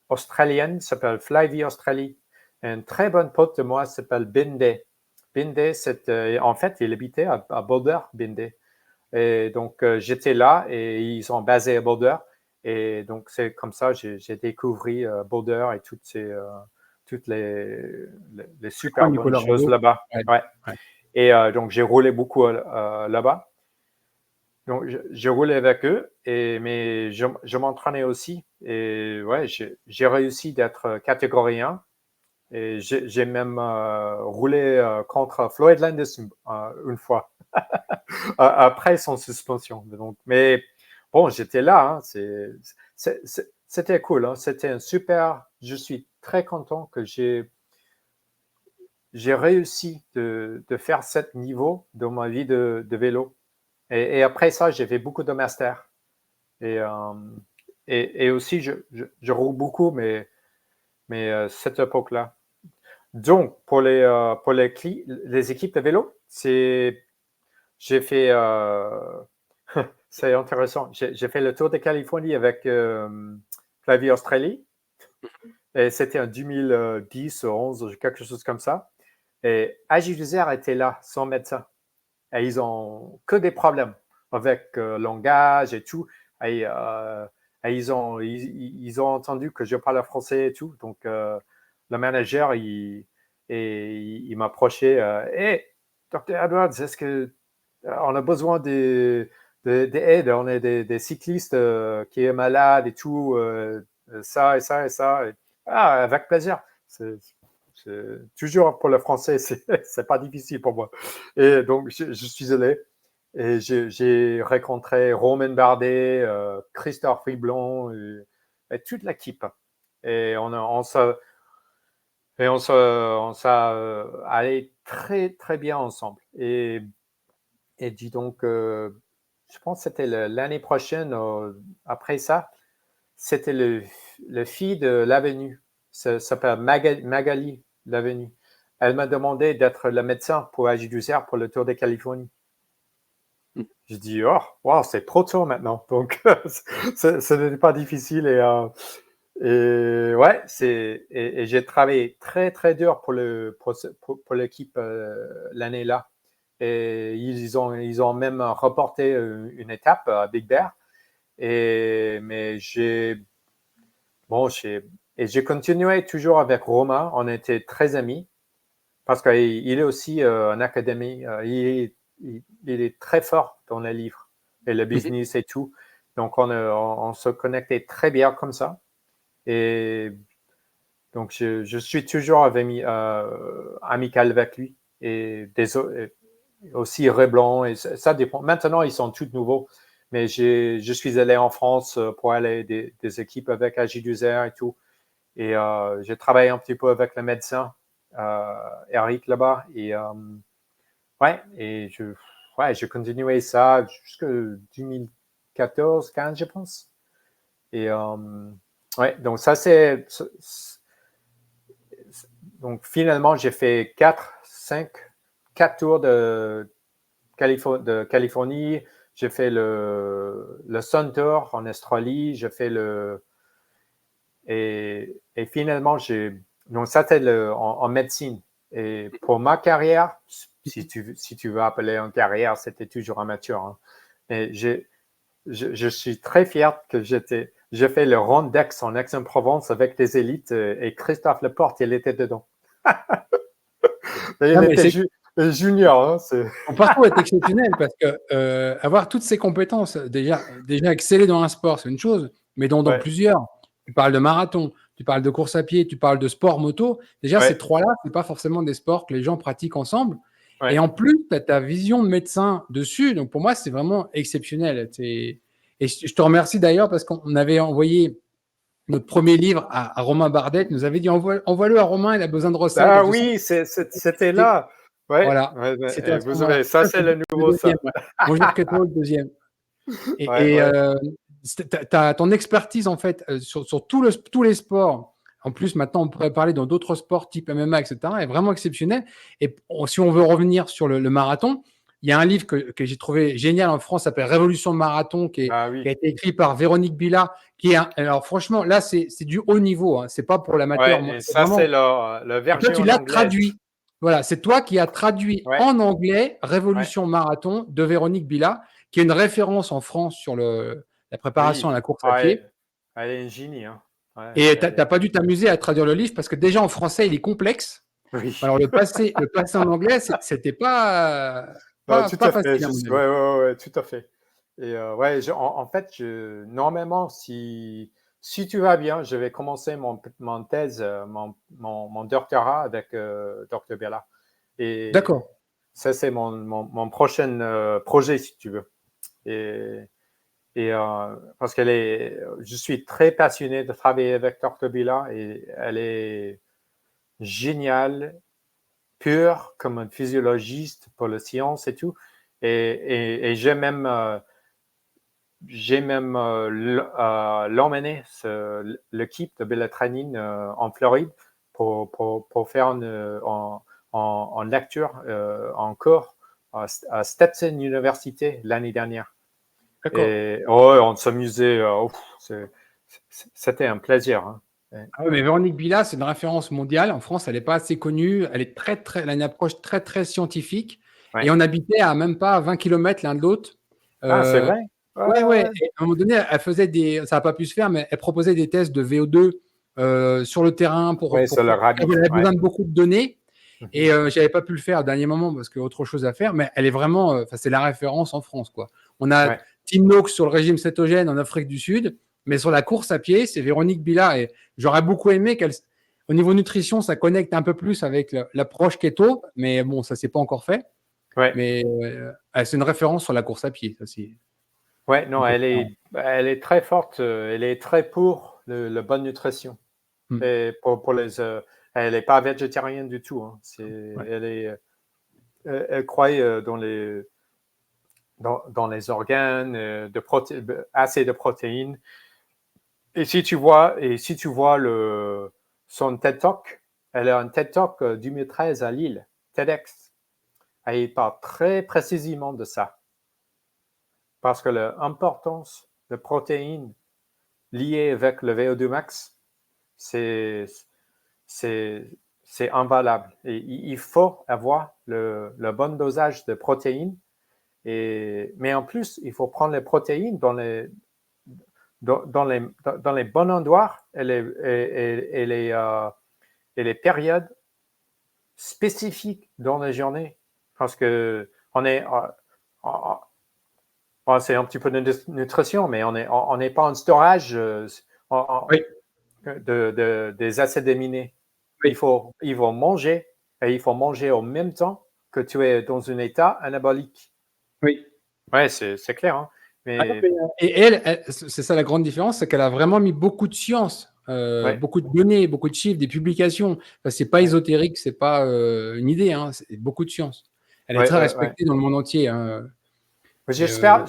australienne qui s'appelle Flyvie Australie. Un très bon pote de moi s'appelle Binde. Binde, en fait, il habitait à Boulder, Binde. Et donc, j'étais là et ils sont basés à Boulder. Et donc, c'est comme ça que j'ai découvert Boulder et toutes les Ouais, super du bonnes choses Colorado. là-bas. Ouais. Ouais. Ouais. Et donc, j'ai roulé beaucoup là-bas. Donc, j'ai roulé avec eux, mais je m'entraînais aussi. Et ouais, j'ai réussi d'être catégorie 1. Et j'ai même roulé contre Floyd Landis une fois, après son suspension. Donc, mais bon, j'étais là. Hein, c'était cool. Hein, c'était un super. Je suis très content que j'ai réussi de faire ce niveau dans ma vie de vélo. Et après ça, j'ai fait beaucoup de masters. Et, et aussi, je roule beaucoup, mais cette époque-là. Donc, pour les équipes de vélo, j'ai fait, c'est intéressant, j'ai fait le tour de Californie avec Flavie Australie. Et c'était en 2010, 11, quelque chose comme ça. Et AG2R était là, sans médecin. Et ils ont que des problèmes avec le langage et tout. Et ils ont entendu que je parle français et tout. Donc, le manager, il m'approchait. Hey, Dr. Edwards, est-ce que on a besoin d'aide? On est des cyclistes qui est malade et tout. Ça et ça et ça. Ah, avec plaisir. Toujours pour le français, c'est pas difficile pour moi. Et donc, je suis allé et j'ai rencontré Romain Bardet, Christophe Riblon et toute l'équipe. Et on s'est allé très, très bien ensemble. Et dis donc, je pense que c'était l'année prochaine, après ça, c'était le fille de l'avenue. Ça s'appelle Magali l'avenue. Elle m'a demandé d'être le médecin pour AG2R pour le Tour de Californie. J'ai dit, oh, wow, c'est trop tôt maintenant. Donc, ce n'était pas difficile. Et ouais, et j'ai travaillé très, très dur pour l'équipe l'année-là. Et ils ont même reporté une étape à Big Bear. Mais j'ai continué toujours avec Romain. On était très amis parce qu'il est aussi en académie. Il est très fort dans les livres et le business et tout. Donc, on se connectait très bien comme ça. Et donc, je suis toujours amical avec lui. Et aussi Reblanc. Et ça dépend. Maintenant, ils sont tous nouveaux. Mais je suis allé en France pour aller des équipes avec AG2R et tout. Et j'ai travaillé un petit peu avec le médecin, Eric, là-bas. Et j'ai continué ça jusqu'en 2014, 15, je pense. Et donc ça, donc finalement, j'ai fait 4 tours de Californie. J'ai fait le Sun Tour en Australie. J'ai fait et finalement, donc ça, c'était en médecine. Et pour ma carrière, si tu veux appeler une carrière, c'était toujours amateur. Hein. Et je suis très fier que j'ai fait le Rondex en Aix-en-Provence avec des élites et Christophe Leporte, il était dedans. Il était junior. Hein, Ton parcours est exceptionnel parce que avoir toutes ces compétences, déjà exceller dans un sport, c'est une chose, mais dans plusieurs. Tu parles de marathon, tu parles de course à pied, tu parles de sport moto. Déjà, ces trois-là, ce n'est pas forcément des sports que les gens pratiquent ensemble. Et en plus, tu as ta vision de médecin dessus. Donc, pour moi, c'est vraiment exceptionnel. Et je te remercie d'ailleurs parce qu'on avait envoyé notre premier livre à Romain Bardet. Il nous avait dit envoie-le à Romain, il a besoin de recettes. Ah oui, c'était là. Ouais, voilà. C'était vous avez, ça, c'est le nouveau, ça. Bonjour, Keto, le deuxième. Et ton expertise, en fait, sur tous les sports, en plus, maintenant, on pourrait parler dans d'autres sports type MMA, etc., est vraiment exceptionnel. Et si on veut revenir sur le marathon, il y a un livre que j'ai trouvé génial en France, s'appelle Révolution de marathon, qui a été écrit par Véronique Billa, alors franchement, là, c'est du haut niveau, hein, c'est pas pour l'amateur. Et ça, c'est le version tu l'as traduit. Voilà, c'est toi qui as traduit en anglais Révolution Marathon de Véronique Billa, qui est une référence en France sur la préparation à la course à pied. Elle est un génie. Hein. Et tu n'as pas dû t'amuser à traduire le livre parce que déjà en français, il est complexe. Oui. Alors le passer en anglais, c'était pas facile. Oui, tout à fait. Et en fait, normalement, si tu vas bien, je vais commencer mon thèse, mon doctorat avec Dr. Bella. D'accord. Ça, c'est mon prochain projet, si tu veux. Et parce je suis très passionné de travailler avec Dr. Bella et elle est géniale, pure comme un physiologiste pour la science et tout. Et j'ai même l'emmené l'équipe de Bellatraining en Floride pour faire en lecture en cours à Stetson University l'année dernière. D'accord. Et on s'amusait. C'était un plaisir. Hein. Ah ouais, mais Véronique Billa, c'est une référence mondiale. En France, elle n'est pas assez connue. Elle a une approche très, très scientifique. Et Ouais. on habitait à même pas 20 km l'un de l'autre. Ah, c'est Euh, vrai? ouais, Ouais. ouais. Et à un moment donné, elle faisait ça n'a pas pu se faire, mais elle proposait des tests de VO2 sur le terrain Ouais, pour sur le elle rallye. avait Ouais. besoin de beaucoup de données. Et Mhm. j'avais pas pu le faire au dernier moment parce qu'il y a autre chose à faire. Mais elle est vraiment, c'est la référence en France, quoi. On a Ouais. Tim Noakes sur le régime cétogène en Afrique du Sud, mais sur la course à pied, c'est Véronique Billa. Et j'aurais beaucoup aimé au niveau nutrition, ça connecte un peu plus avec l'approche keto, mais bon, ça s'est pas encore fait. Ouais. Mais c'est une référence sur la course à pied, ça c'est. Ouais, On non, peut elle est très forte. Elle est très pour la bonne nutrition. Hmm. Et pour elle n'est pas végétarienne du tout. Hein. Ouais. Elle croit dans les organes, assez de protéines. Et si tu vois son TED Talk, elle a un TED Talk 2013 à Lille, TEDx. Elle parle très précisément de ça. Parce que l'importance de protéines liées avec le VO2 max, c'est invalable. Et il faut avoir le bon dosage de protéines. Mais en plus, il faut prendre les protéines dans les bons endroits et les périodes spécifiques dans la journée. Parce que c'est un petit peu de nutrition, mais on n'est pas en storage Oui, des acides aminés. oui. Il faut manger et il faut manger en même temps que tu es dans un état anabolique. Oui. Ouais, c'est clair. Hein. Ah non, Mais mais, et elle, c'est ça la grande différence, c'est qu'elle a vraiment mis beaucoup de science, ouais, beaucoup de données, beaucoup de chiffres, des publications. Enfin, c'est pas ouais, ésotérique, c'est pas une idée, hein, c'est beaucoup de science. Elle est ouais, très ouais, ouais. respectée dans le monde entier. Hein. J'espère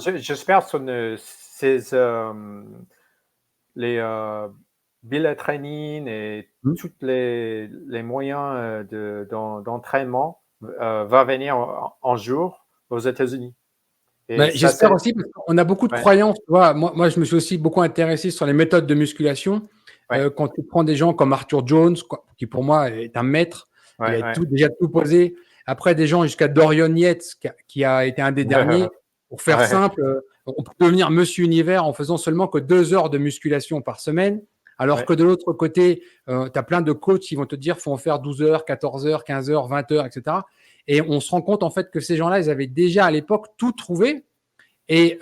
les bullet training et Hmm. tous les moyens d'entraînement va venir en jour aux États-Unis. Et Ben, ça, j'espère c'est aussi, parce qu'on a beaucoup de ouais, croyances. Tu vois. Moi, je me suis aussi beaucoup intéressé sur les méthodes de musculation. ouais, Quand tu prends des gens comme Arthur Jones, qui pour moi est un maître, il ouais, a ouais. déjà tout posé. Après, des gens jusqu'à Dorian Yates, qui a été un des derniers. Pour faire Ouais, simple, on peut devenir Monsieur Univers en faisant seulement que 2 heures de musculation par semaine. Alors que ouais, de l'autre côté, tu as plein de coachs qui vont te dire qu'il faut en faire 12 heures, 14 heures, 15 heures, 20 heures, etc. Et on se rend compte en fait que ces gens-là, ils avaient déjà à l'époque tout trouvé. Et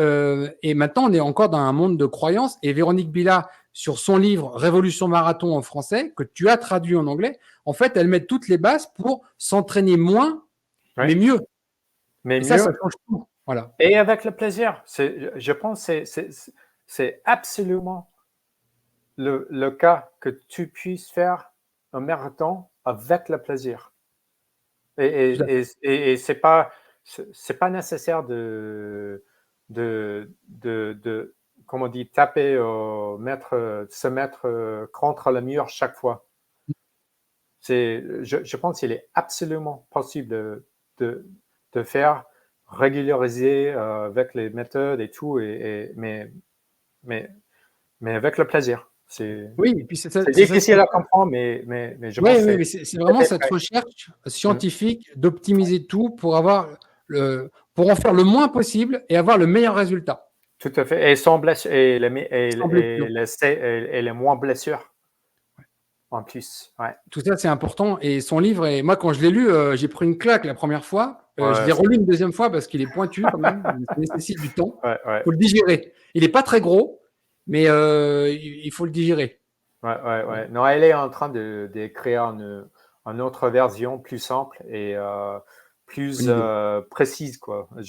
maintenant, on est encore dans un monde de croyances. Et Véronique Billa, sur son livre Révolution Marathon en français, que tu as traduit en anglais, en fait, elle met toutes les bases pour s'entraîner moins, mais ouais. mieux. Mais Et ça mieux change tout. Voilà. et avec le plaisir. Je pense que c'est absolument le cas que tu puisses faire un marathon avec le plaisir. Et, Tout à fait. c'est pas nécessaire comme on dit, taper, se mettre contre le mur chaque fois. Je pense qu'il est absolument possible de, de faire régulariser avec les méthodes et tout, mais, mais avec le plaisir. Oui, et puis C'est c'est ça ce qu'il difficile à faut. comprendre, mais je Oui, pense que oui, mais c'est vraiment cette prêt. recherche Mm. scientifique d'optimiser tout pour en faire le moins possible et avoir le meilleur résultat. Tout à fait. Et sans blessure, Sans blessure. et les moins blessures en plus. Ouais, Tout ça, c'est important. Et son livre, moi, quand je l'ai lu, j'ai pris une claque la première fois. Je ouais, l'ai relu une deuxième fois parce qu'il est pointu quand même. Ça nécessite du temps. ouais, Il ouais, faut le digérer. Il n'est pas très gros, mais il faut le digérer. ouais. Non, elle est en train d'écrire une autre version plus simple et plus Bonne idée. précise, quoi. Ouais.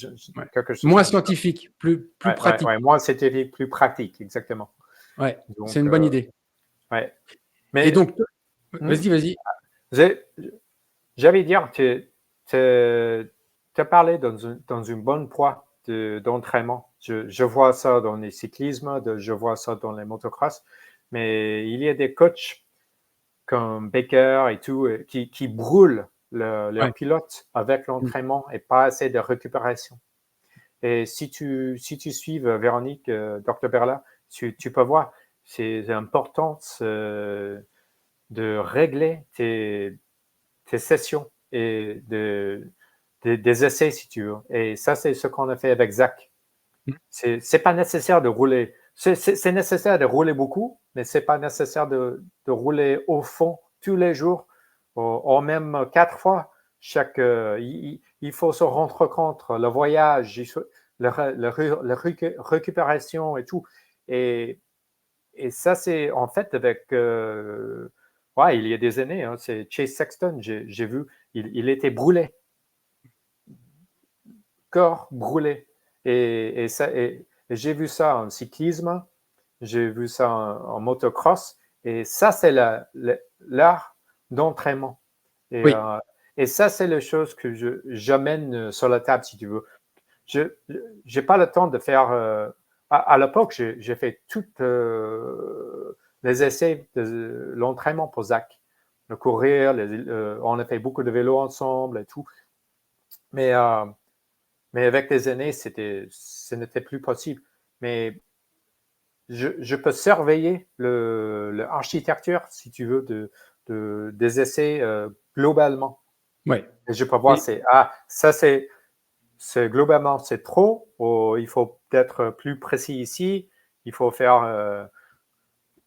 Quelque chose Moins comme ça. scientifique, plus pratique. Ouais. Moins scientifique, plus pratique, exactement. Ouais, c'est Donc, une bonne idée. ouais. Et Mais donc, hmm, vas-y, vas-y. j'ai- j'allais dire, tu as parlé dans une bonne poids d'entraînement. Je vois ça dans les cyclismes, je vois ça dans les motocross, mais il y a des coachs comme Baker et tout qui brûlent Ouais. leur pilote avec l'entraînement et pas assez de récupération. Et si tu suis Véronique, Dr. Berla, tu peux voir, c'est important de régler tes sessions et des essais, si tu veux. Et ça, c'est ce qu'on a fait avec Zach. C'est pas nécessaire de rouler. C'est nécessaire de rouler beaucoup, mais c'est pas nécessaire de rouler au fond tous les jours, ou même 4 fois. Il faut se rendre compte, le voyage, la récupération et tout. Et ça, c'est en fait avec. Ouais, il y a des années, hein, c'est Chase Sexton, j'ai vu, il était brûlé. Corps brûlé. Et j'ai vu ça en cyclisme, j'ai vu ça en motocross, et ça, c'est l'art d'entraînement. Oui. Et ça, c'est les choses que j'amène sur la table, si tu veux. Je n'ai pas le temps de faire. À l'époque, j'ai fait tous les essais de l'entraînement pour Zach. Le courir, on a fait beaucoup de vélo ensemble et tout. Mais avec les années, ce n'était plus possible. Mais je peux surveiller l'architecture, si tu veux, des essais globalement. Ouais. Et je peux voir, ça c'est globalement, c'est trop, ou il faut être plus précis ici, il faut faire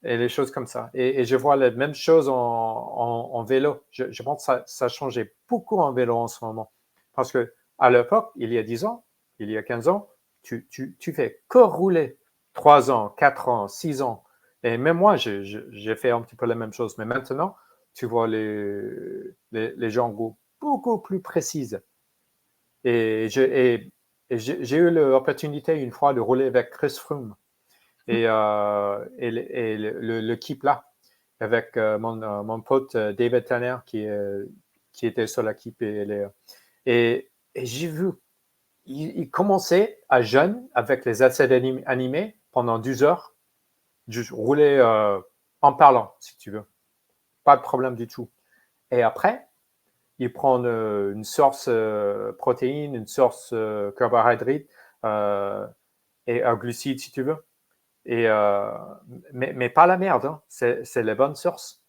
et les choses comme ça. Et je vois la même chose en vélo. Je pense que ça a changé beaucoup en vélo en ce moment. Parce que à l'époque, il y a 10 ans, il y a 15 ans, tu fais que rouler 3 ans, 4 ans, 6 ans. Et même moi, j'ai fait un petit peu la même chose. Mais maintenant, tu vois les gens beaucoup plus précises. Et j'ai eu l'opportunité une fois de rouler avec Chris Froome et l'équipe là, avec mon pote David Tanner qui était sur l'équipe. Et j'ai vu, il commençait à jeune avec les essais animés pendant 12 heures, juste rouler en parlant, si tu veux. Pas de problème du tout. Et après, il prend une source protéine, une source carbohydrate et un glucide, si tu veux. Mais pas la merde, hein. C'est les bonnes sources.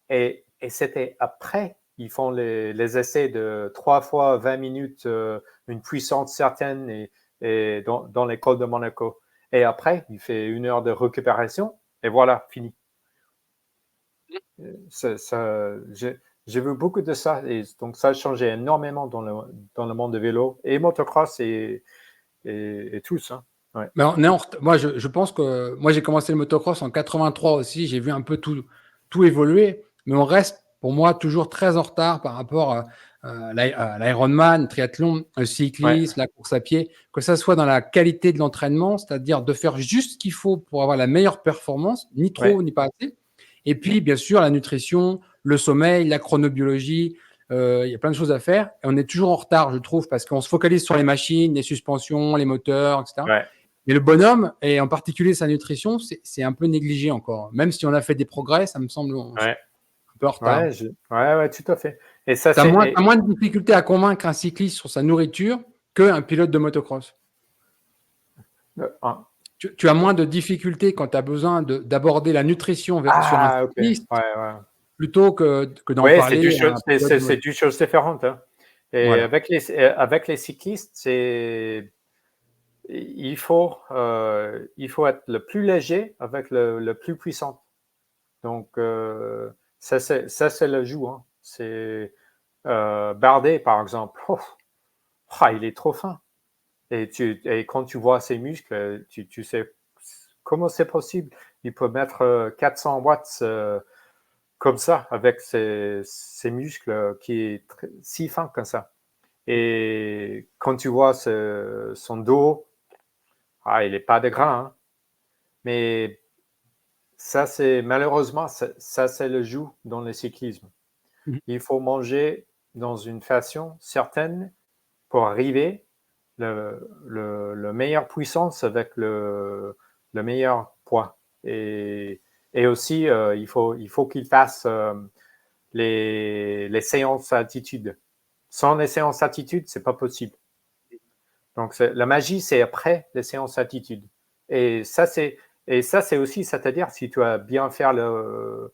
Et c'était après, ils font les essais de 3 fois 20 minutes, une puissance certaine et dans l'école de Monaco. Et après, il fait 1 heure de récupération et voilà, fini. J'ai vu beaucoup de ça et donc ça a changé énormément dans le monde de vélo et motocross et tout ça. Ouais. Mais moi, je pense que moi, j'ai commencé le motocross en 83 aussi. J'ai vu un peu tout évoluer, mais on reste pour moi toujours très en retard par rapport à l'Ironman, triathlon, le Ouais. cyclisme, la course à pied, que ça soit dans la qualité de l'entraînement, c'est-à-dire de faire juste ce qu'il faut pour avoir la meilleure performance, ni trop Ouais. ni pas assez. Et puis, bien sûr, la nutrition, le sommeil, la chronobiologie. Il y a plein de choses à faire et on est toujours en retard, je trouve, parce qu'on se focalise sur les machines, les suspensions, les moteurs, etc. Ouais. Mais le bonhomme, et en particulier sa nutrition, c'est un peu négligé encore. Même si on a fait des progrès, ça me semble un Ouais. peu en retard. Ouais, tout à fait. Et ça, Tu as c'est. moins de difficulté à convaincre un cycliste sur sa nourriture qu'un pilote de motocross. Ah, Tu as moins de difficultés quand tu as besoin d'aborder la nutrition sur un ok. cycliste Ouais. plutôt que d'en Ouais, c'est parler à un pilote de c'est motocross. deux choses différentes, hein. Et Voilà. avec les cyclistes, il faut être le plus léger avec le plus puissant. Donc, ça, c'est le jeu, hein. C'est Bardet, par exemple. Oh, il est trop fin. Et quand tu vois ses muscles, tu sais comment c'est possible. Il peut mettre 400 watts comme ça, avec ses muscles qui est si fin comme ça. Et quand tu vois son dos, il n'est pas de gras, hein. Mais ça, c'est malheureusement, ça c'est le jeu dans le cyclisme. Mhm. Il faut manger dans une façon certaine pour arriver le meilleure puissance avec le meilleur poids. Et aussi, il faut qu'il fasse les séances altitude. Sans les séances altitude, c'est pas possible. Donc, la magie, c'est après les séances altitude. Et ça, c'est Et ça, c'est aussi, c'est-à-dire si tu as bien faire le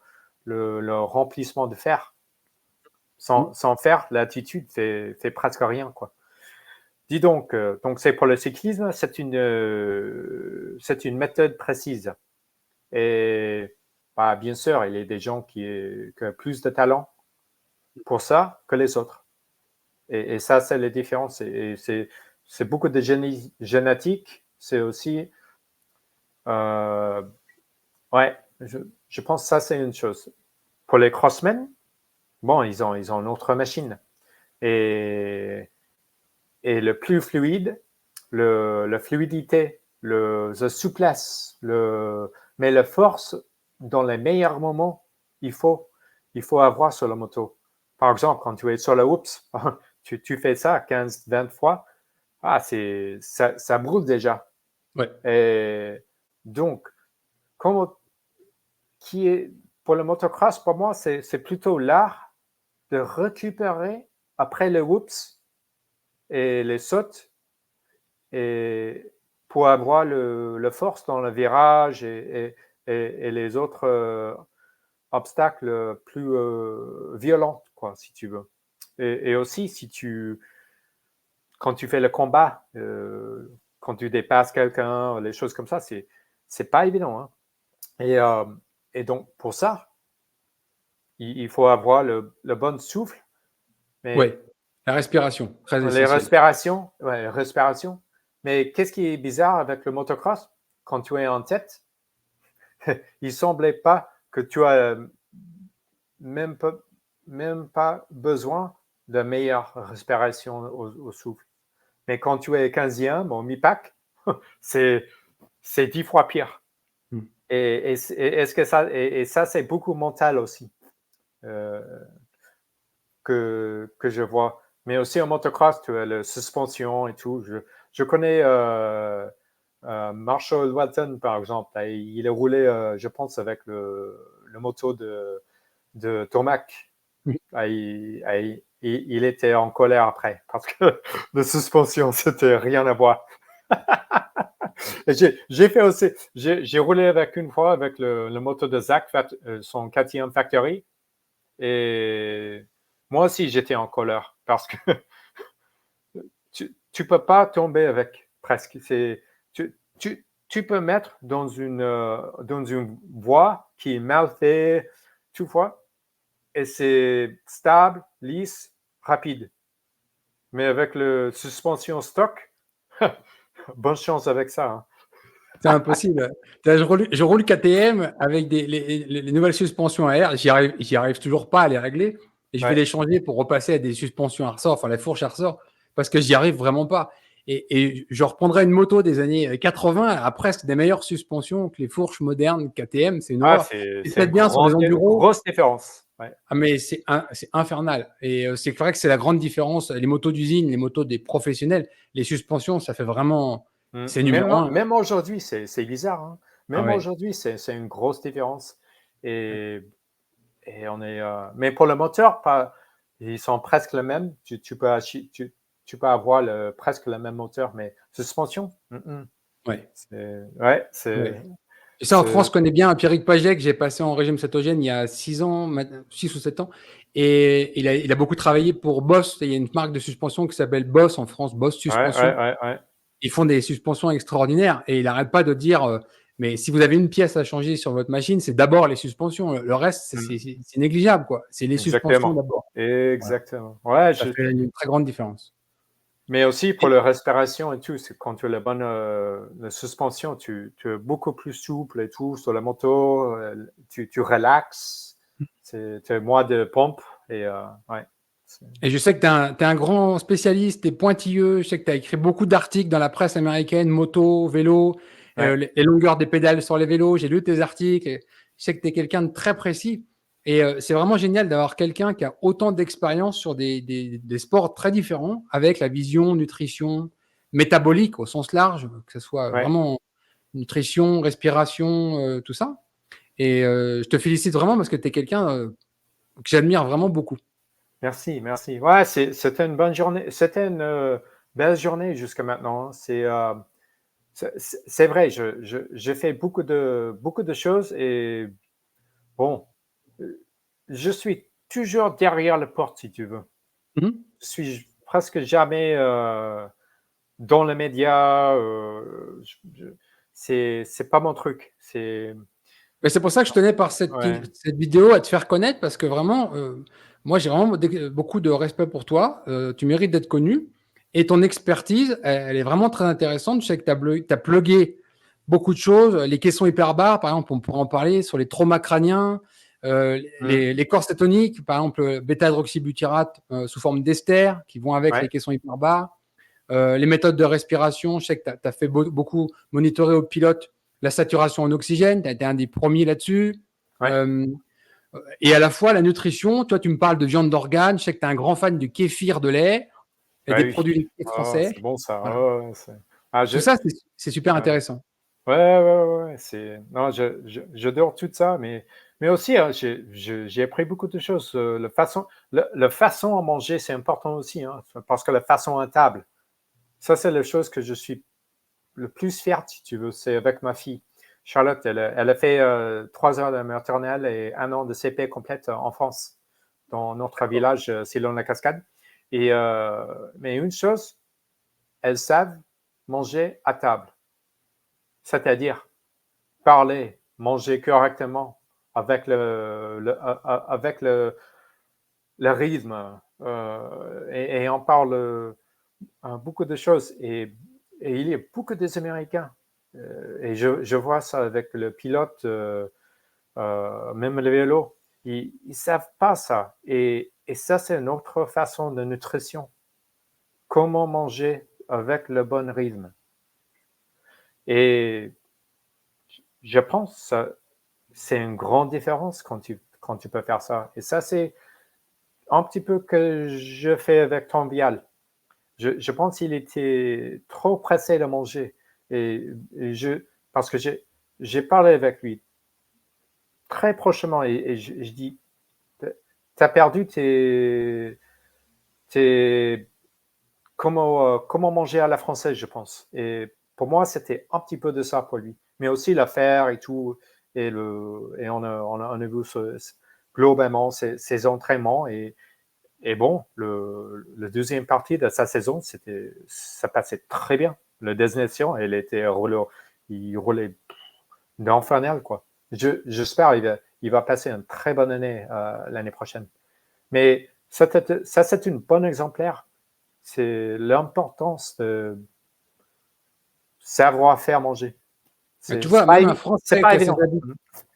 remplissement de fer. Sans fer, l'attitude fait presque rien, quoi. Dis donc c'est pour le cyclisme, c'est une méthode précise. Et bah, bien sûr, il y a des gens qui ont plus de talent pour ça que les autres. Et ça, c'est la différence. Et c'est beaucoup de génétique. C'est aussi, ouais, je pense que ça, c'est une chose. Pour les crossmen, bon, ils ont une autre machine. Et le plus fluide, la fluidité, la souplesse, mais la force, dans les meilleurs moments, il faut avoir sur la moto. Par exemple, quand tu es sur la Whoops, tu fais ça 15, 20 fois, ça brûle déjà. Ouais. Et donc, pour le motocross, pour moi, c'est plutôt l'art de récupérer après le Whoops et les sautes et pour avoir le force dans le virage et les autres obstacles plus violents, quoi, si tu veux. Et aussi, quand tu fais le combat, quand tu dépasses quelqu'un, les choses comme ça, c'est pas évident. Hein. Et donc, pour ça, il faut avoir le bon souffle. Ouais. Mais La respiration, très les essentielle. respirations. Mais qu'est-ce qui est bizarre avec le motocross? Quand tu es en tête, il semblait pas que tu as même pas besoin de meilleure respiration au souffle. Mais quand tu es 15e, bon, mi-pack, c'est 10 fois pire. Mm. Et est-ce que ça, et ça, c'est beaucoup mental aussi que je vois. Mais aussi en motocross, tu as la suspension et tout. Je connais Marshall Walton, par exemple. Il a roulé, je pense, avec le moto de Tomac. Mm. Il était en colère après parce que la suspension, c'était rien à voir. J'ai fait aussi, j'ai roulé avec une fois avec le moto de Zach, son 4e Factory. Et moi aussi, j'étais en colère parce que tu peux pas tomber avec presque. Tu peux mettre dans une voie qui est mal faite, tu vois, et c'est stable, lisse, rapide. Mais avec le suspension stock, bonne chance avec ça. Hein. C'est impossible. Là, je roule KTM avec les nouvelles suspensions à air. J'y arrive toujours pas à les régler. Et je vais Ouais. les changer pour repasser à des suspensions à ressort, enfin la fourche à ressort, parce que j'y arrive vraiment pas. Et je reprendrai une moto des années 80 à presque des meilleures suspensions que les fourches modernes KTM. C'est une horreur. C'est C'est une peut-être bien sur des enduros. grosse différence. Ouais. Ah, mais c'est infernal. Et c'est vrai que c'est la grande différence. Les motos d'usine, les motos des professionnels, les suspensions, ça fait vraiment. C'est numéro un. Même aujourd'hui, c'est bizarre. Hein. Ah Même ouais. aujourd'hui, c'est une grosse différence. Et on est. Mais pour le moteur, ils sont presque les mêmes. Tu peux avoir presque le même moteur, mais suspension. Ouais. Ouais, Ouais. Et ça, en France, je connais bien Pierrick Paget, que j'ai passé en régime cétogène il y a 6 ans, 6 ou 7 ans. Et il a beaucoup travaillé pour Boss. Il y a une marque de suspension qui s'appelle Boss en France, Boss Suspension. ouais. Ils font des suspensions extraordinaires et il n'arrête pas de dire mais si vous avez une pièce à changer sur votre machine, c'est d'abord les suspensions. Le reste, c'est négligeable, quoi. C'est les suspensions Exactement. d'abord. Voilà. Exactement. Ouais, Ça fait une très grande différence. mais aussi pour la respiration et tout, c'est quand tu as la bonne la suspension, tu es beaucoup plus souple et tout sur la moto, tu relaxes, tu as moins de pompe et ouais. Et je sais que tu es un grand spécialiste, tu es pointilleux. Je sais que tu as écrit beaucoup d'articles dans la presse américaine, moto, vélo, Ouais. les longueurs des pédales sur les vélos. J'ai lu tes articles. Et je sais que tu es quelqu'un de très précis. Et c'est vraiment génial d'avoir quelqu'un qui a autant d'expérience sur des sports très différents, avec la vision nutrition, métabolique au sens large, que ce soit Ouais. vraiment nutrition, respiration, tout ça. Et je te félicite vraiment parce que tu es quelqu'un que j'admire vraiment beaucoup. Merci, merci. Ouais, c'était une bonne journée. C'était une belle journée jusqu'à maintenant. Hein. C'est vrai, j'ai fait beaucoup de choses et bon, je suis toujours derrière la porte, si tu veux. Mhm. Je suis presque jamais dans les médias. C'est pas mon truc. Mais c'est pour ça que je tenais par Ouais. cette vidéo à te faire connaître parce que vraiment, moi j'ai vraiment beaucoup de respect pour toi. Tu mérites d'être connu et ton expertise, elle est vraiment très intéressante. Je sais que tu as plugué beaucoup de choses. Les caissons hyperbares, par exemple, on pourrait en parler sur les traumas crâniens, Mm. les corps cétoniques, par exemple, bêta-hydroxybutyrate sous forme d'ester qui vont avec les Ouais. caissons hyperbares. Les méthodes de respiration, je sais que tu as fait beaucoup monitorer au pilote la saturation en oxygène, tu as été un des premiers là-dessus. Ouais. Euh, et à la fois la nutrition, toi tu me parles de viande d'organe, je sais que tu es un grand fan du kéfir de lait et Ouais, des oui. produits laitiers Oh, français. c'est bon ça. Voilà. Oh, ouais, ah, Tout ça, c'est super ouais. intéressant. Ouais, ouais, ouais, non, j'adore tout ça, mais aussi, hein, j'ai appris beaucoup de choses. La façon à manger, c'est important aussi, hein, parce que la façon à table, ça, c'est la chose que je suis le plus fier, si tu veux, c'est avec ma fille. Charlotte, elle a fait 3 heures de maternelle et 1 an de CP complète en France, dans notre village, Cylon-la-Cascade. Mais une chose, elles savent manger à table, c'est-à-dire parler, manger correctement avec le rythme. Et on parle beaucoup de choses. Et il y a beaucoup des Américains. Et je vois ça avec le pilote, même le vélo. Ils ne savent pas ça. Et ça, c'est une autre façon de nutrition. Comment manger avec le bon rythme. Et je pense que c'est une grande différence quand tu peux faire ça. Et ça, c'est un petit peu que je fais avec Tom Vial. Je pense qu'il était trop pressé de manger. Et, parce que j'ai parlé avec lui très prochement et je dis, tu as perdu comment manger à la française, je pense. Et pour moi, c'était un petit peu de ça pour lui. Mais aussi l'affaire et tout. Et on a vu globalement ses entraînements. Et bon, le deuxième partie de sa saison, ça passait très bien. Le Destination, il roulait d'infernal, quoi. J'espère qu'il va passer une très bonne année l'année prochaine. Mais ça, c'est une bonne exemplaire. C'est l'importance de savoir faire manger. Mais tu C'est vois, pas, même c'est pas évident.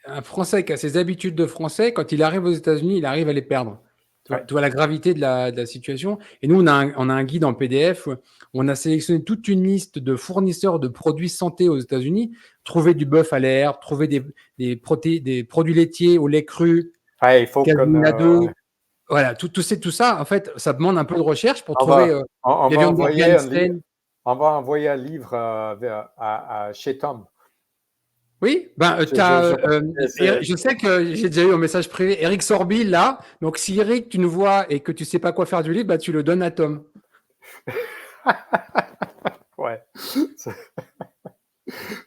Un Français qui a ses habitudes de Français, quand il arrive aux États-Unis, il arrive à les perdre. Ouais. Tu vois la gravité de la situation. Et nous, on a un guide en PDF où on a sélectionné toute une liste de fournisseurs de produits santé aux États-Unis. Trouver du bœuf à l'herbe, trouver des produits laitiers au lait cru, Ouais, il faut qu'on. casinado. Voilà, tout ça, en fait, ça demande un peu de recherche pour On trouver va, on des va viandes envoyer d'organes un livre. saines. On va envoyer un livre chez Tom. Oui, ben, Je pense que je sais que j'ai déjà eu un message privé, Eric Sorby, là. Donc, si Eric, tu nous vois et que tu sais pas quoi faire du livre, bah, tu le donnes à Tom. ouais.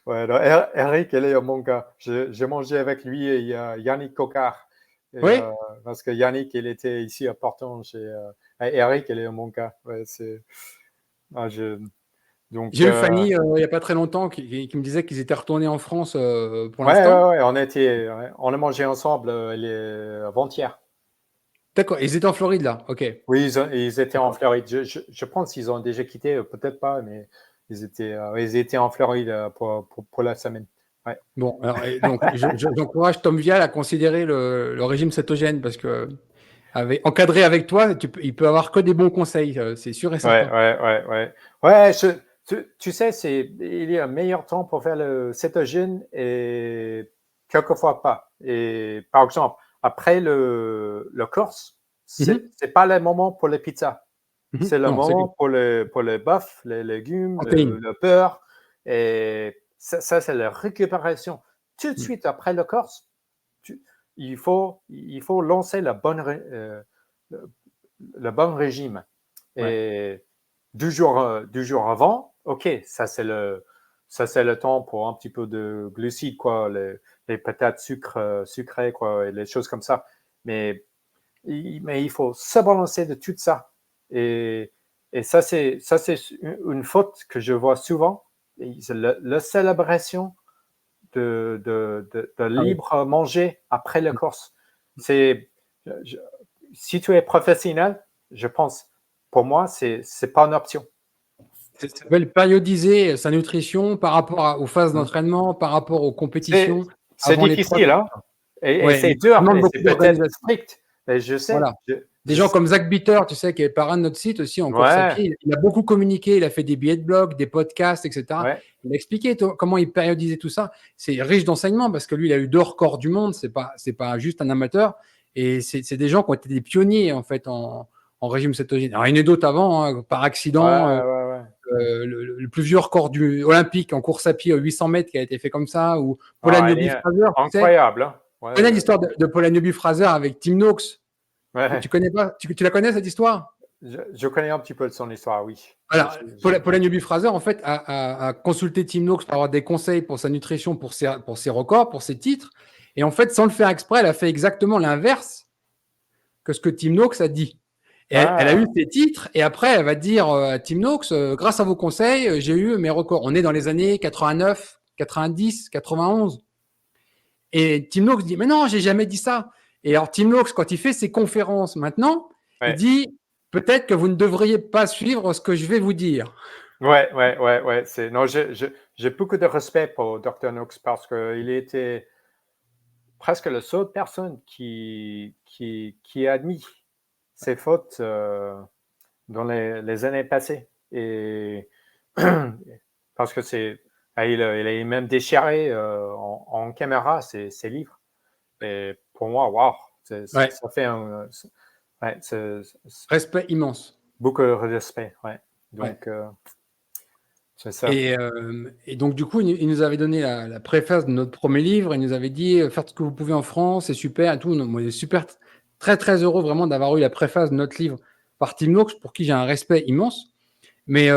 Ouais, non, Eric, il est mon gars. J'ai mangé avec lui et il y a Yannick Cocard. Oui, Parce que Yannick, il était ici à Porton. Eric, il est mon gars. Ouais, ah, donc, j'ai eu Fanny il y a pas très longtemps qui me disait qu'ils étaient retournés en France pour ouais, l'instant. ouais, ouais, on a mangé ensemble avant-hier. D'accord, ils étaient en Floride, là. Ok, Oui, ils étaient en d'accord. Floride. Je pense qu'ils ont déjà quitté, peut-être pas, mais ils étaient en Floride pour la semaine. Ouais. Bon, alors, et donc, j'encourage Tom Vial à considérer le régime cétogène parce que encadré avec toi, il peut avoir que des bons conseils, c'est sûr et Ouais, certain. ouais, ouais, ouais. Ouais, tu sais, il y a un meilleur temps pour faire le cétogène et quelquefois pas. Et par exemple, après le course, Mhm, c'est pas le moment pour les pizzas. mhm. C'est le Non, c'est moment pour le bœuf, les légumes, protéines. le beurre. Et ça c'est la récupération. Tout de Mm. suite après le course, tu- il faut lancer le, le bon régime. Ouais. Et 2 jours avant, ok, ça c'est ça c'est le temps pour un petit peu de glucides, quoi, les patates sucrées, quoi, et les choses comme ça. Mais il faut se balancer de tout ça. Et ça, c'est une faute que je vois souvent. La célébration de libre manger après la course. Si tu es professionnel, je pense, pour moi, c'est pas une option. Ça s'appelle périodiser sa nutrition par rapport aux phases d'entraînement, par rapport aux compétitions. C'est difficile, hein? Et c'est dur, et c'est peut-être strict. Et je sais. Voilà. Des gens comme Zach Bitter, tu sais, qui est parrain de notre site aussi en course à pied, il a beaucoup communiqué, il a fait des billets de blog, des podcasts, etc. Ouais. Il a expliqué comment il périodisait tout ça. C'est riche d'enseignements parce que lui, il a eu 2 records du monde. C'est pas juste un amateur. Et c'est des gens qui ont été des pionniers en fait en régime cétogène. Alors, il y en a d'autres avant, hein, par accident. Le plus vieux record olympique en course à pied 800 mètres qui a été fait comme ça, ou Paula Newby-Fraser. Incroyable. Hein? Tu connais l'histoire de Paula Newby-Fraser avec Tim Noakes? Tu connais pas? Tu la connais cette histoire? Je connais un petit peu de son histoire, oui. Alors, Paula Newby-Fraser, en fait, a consulté Tim Noakes pour avoir des conseils pour sa nutrition, pour ses records, pour ses titres. Et en fait, sans le faire exprès, elle a fait exactement l'inverse que ce que Tim Noakes a dit. Et elle a eu ses titres, et après, elle va dire à Tim Noakes, grâce à vos conseils, j'ai eu mes records. On est dans les années 89, 90, 91. Et Tim Noakes dit, mais non, j'ai jamais dit ça. Et alors, Tim Noakes, quand il fait ses conférences maintenant, il dit, peut-être que vous ne devriez pas suivre ce que je vais vous dire. Ouais. Non, j'ai beaucoup de respect pour Dr. Noakes parce qu'il était presque la seule personne qui a admis ses fautes dans les années passées. Et parce que il a même déchiré en caméra ses livres. Et pour moi, waouh, ça fait un respect immense. Beaucoup de respect, ouais. Donc, c'est ça. Et donc, du coup, il nous avait donné la préface de notre premier livre. Il nous avait dit, faites ce que vous pouvez en France, c'est super et tout. Moi, je suis super, très, très heureux vraiment d'avoir eu la préface de notre livre par Tim Noakes, pour qui j'ai un respect immense. Mais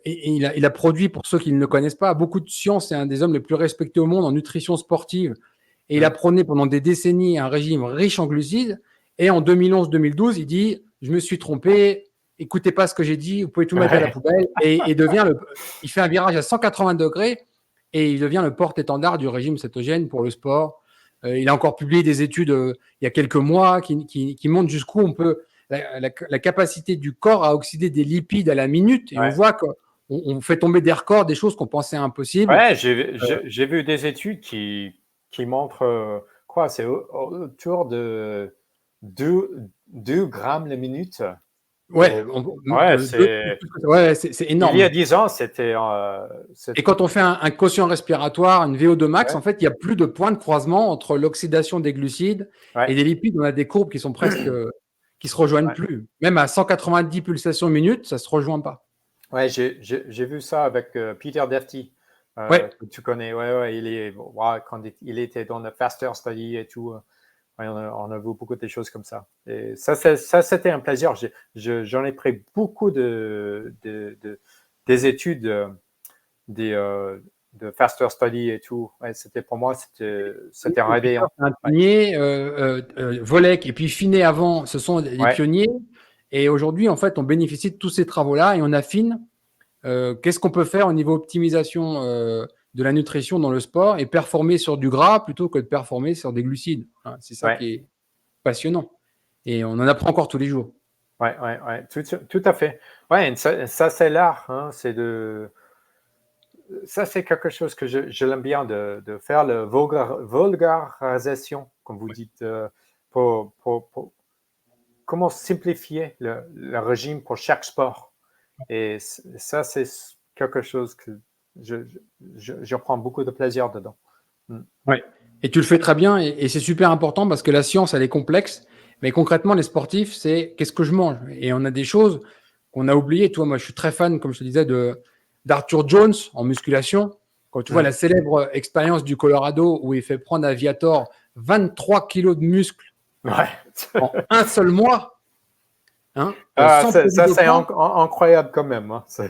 il a produit, pour ceux qui ne le connaissent pas, beaucoup de science. C'est un des hommes les plus respectés au monde en nutrition sportive. Et il a prôné pendant des décennies un régime riche en glucides. Et en 2011-2012, il dit, je me suis trompé, écoutez pas ce que j'ai dit, vous pouvez tout mettre à la poubelle. Et il fait un virage à 180 degrés et il devient le porte-étendard du régime cétogène pour le sport. Il a encore publié des études il y a quelques mois qui montrent jusqu'où on peut la capacité du corps à oxyder des lipides à la minute. Et on voit qu'on fait tomber des records, des choses qu'on pensait impossibles. Ouais, j'ai vu des études qui montrent c'est autour de 2 grammes la minute. C'est énorme. Il y a 10 ans, c'était. Et quand on fait un quotient respiratoire, une VO2 max, en fait, il n'y a plus de point de croisement entre l'oxydation des glucides et des lipides. On a des courbes qui sont presque qui se rejoignent plus. Même à 190 pulsations minute, ça se rejoint pas. Ouais, j'ai vu ça avec Peter Defty. Que tu connais. Quand il était dans le Faster Study et tout. On a vu beaucoup de choses comme ça. Et ça c'était un plaisir. J'en ai pris beaucoup des études de Faster Study et tout. Ouais, pour moi, c'était un réveil. Volek et puis Finet avant, ce sont des pionniers. Et aujourd'hui, en fait, on bénéficie de tous ces travaux-là et on affine qu'est-ce qu'on peut faire au niveau optimisation de la nutrition dans le sport et performer sur du gras plutôt que de performer sur des glucides. C'est ça qui est passionnant. Et on en apprend encore tous les jours. Ouais. Tout à fait. Ouais, ça c'est l'art. Hein, ça, c'est quelque chose que je l'aime bien de faire, la vulgarisation, comme vous dites, pour comment simplifier le régime pour chaque sport. Et ça, c'est quelque chose que je prends beaucoup de plaisir dedans. Oui, et tu le fais très bien et c'est super important parce que la science, elle est complexe. Mais concrètement, les sportifs, c'est qu'est-ce que je mange? Et on a des choses qu'on a oubliées. Toi, moi, je suis très fan, comme je te disais, d'Arthur Jones en musculation. Quand tu vois la célèbre expérience du Colorado où il fait prendre à Viator 23 kilos de muscles en un seul mois. hein, Ah, sans produit ça c'est dopant. incroyable quand même. Hein. Ça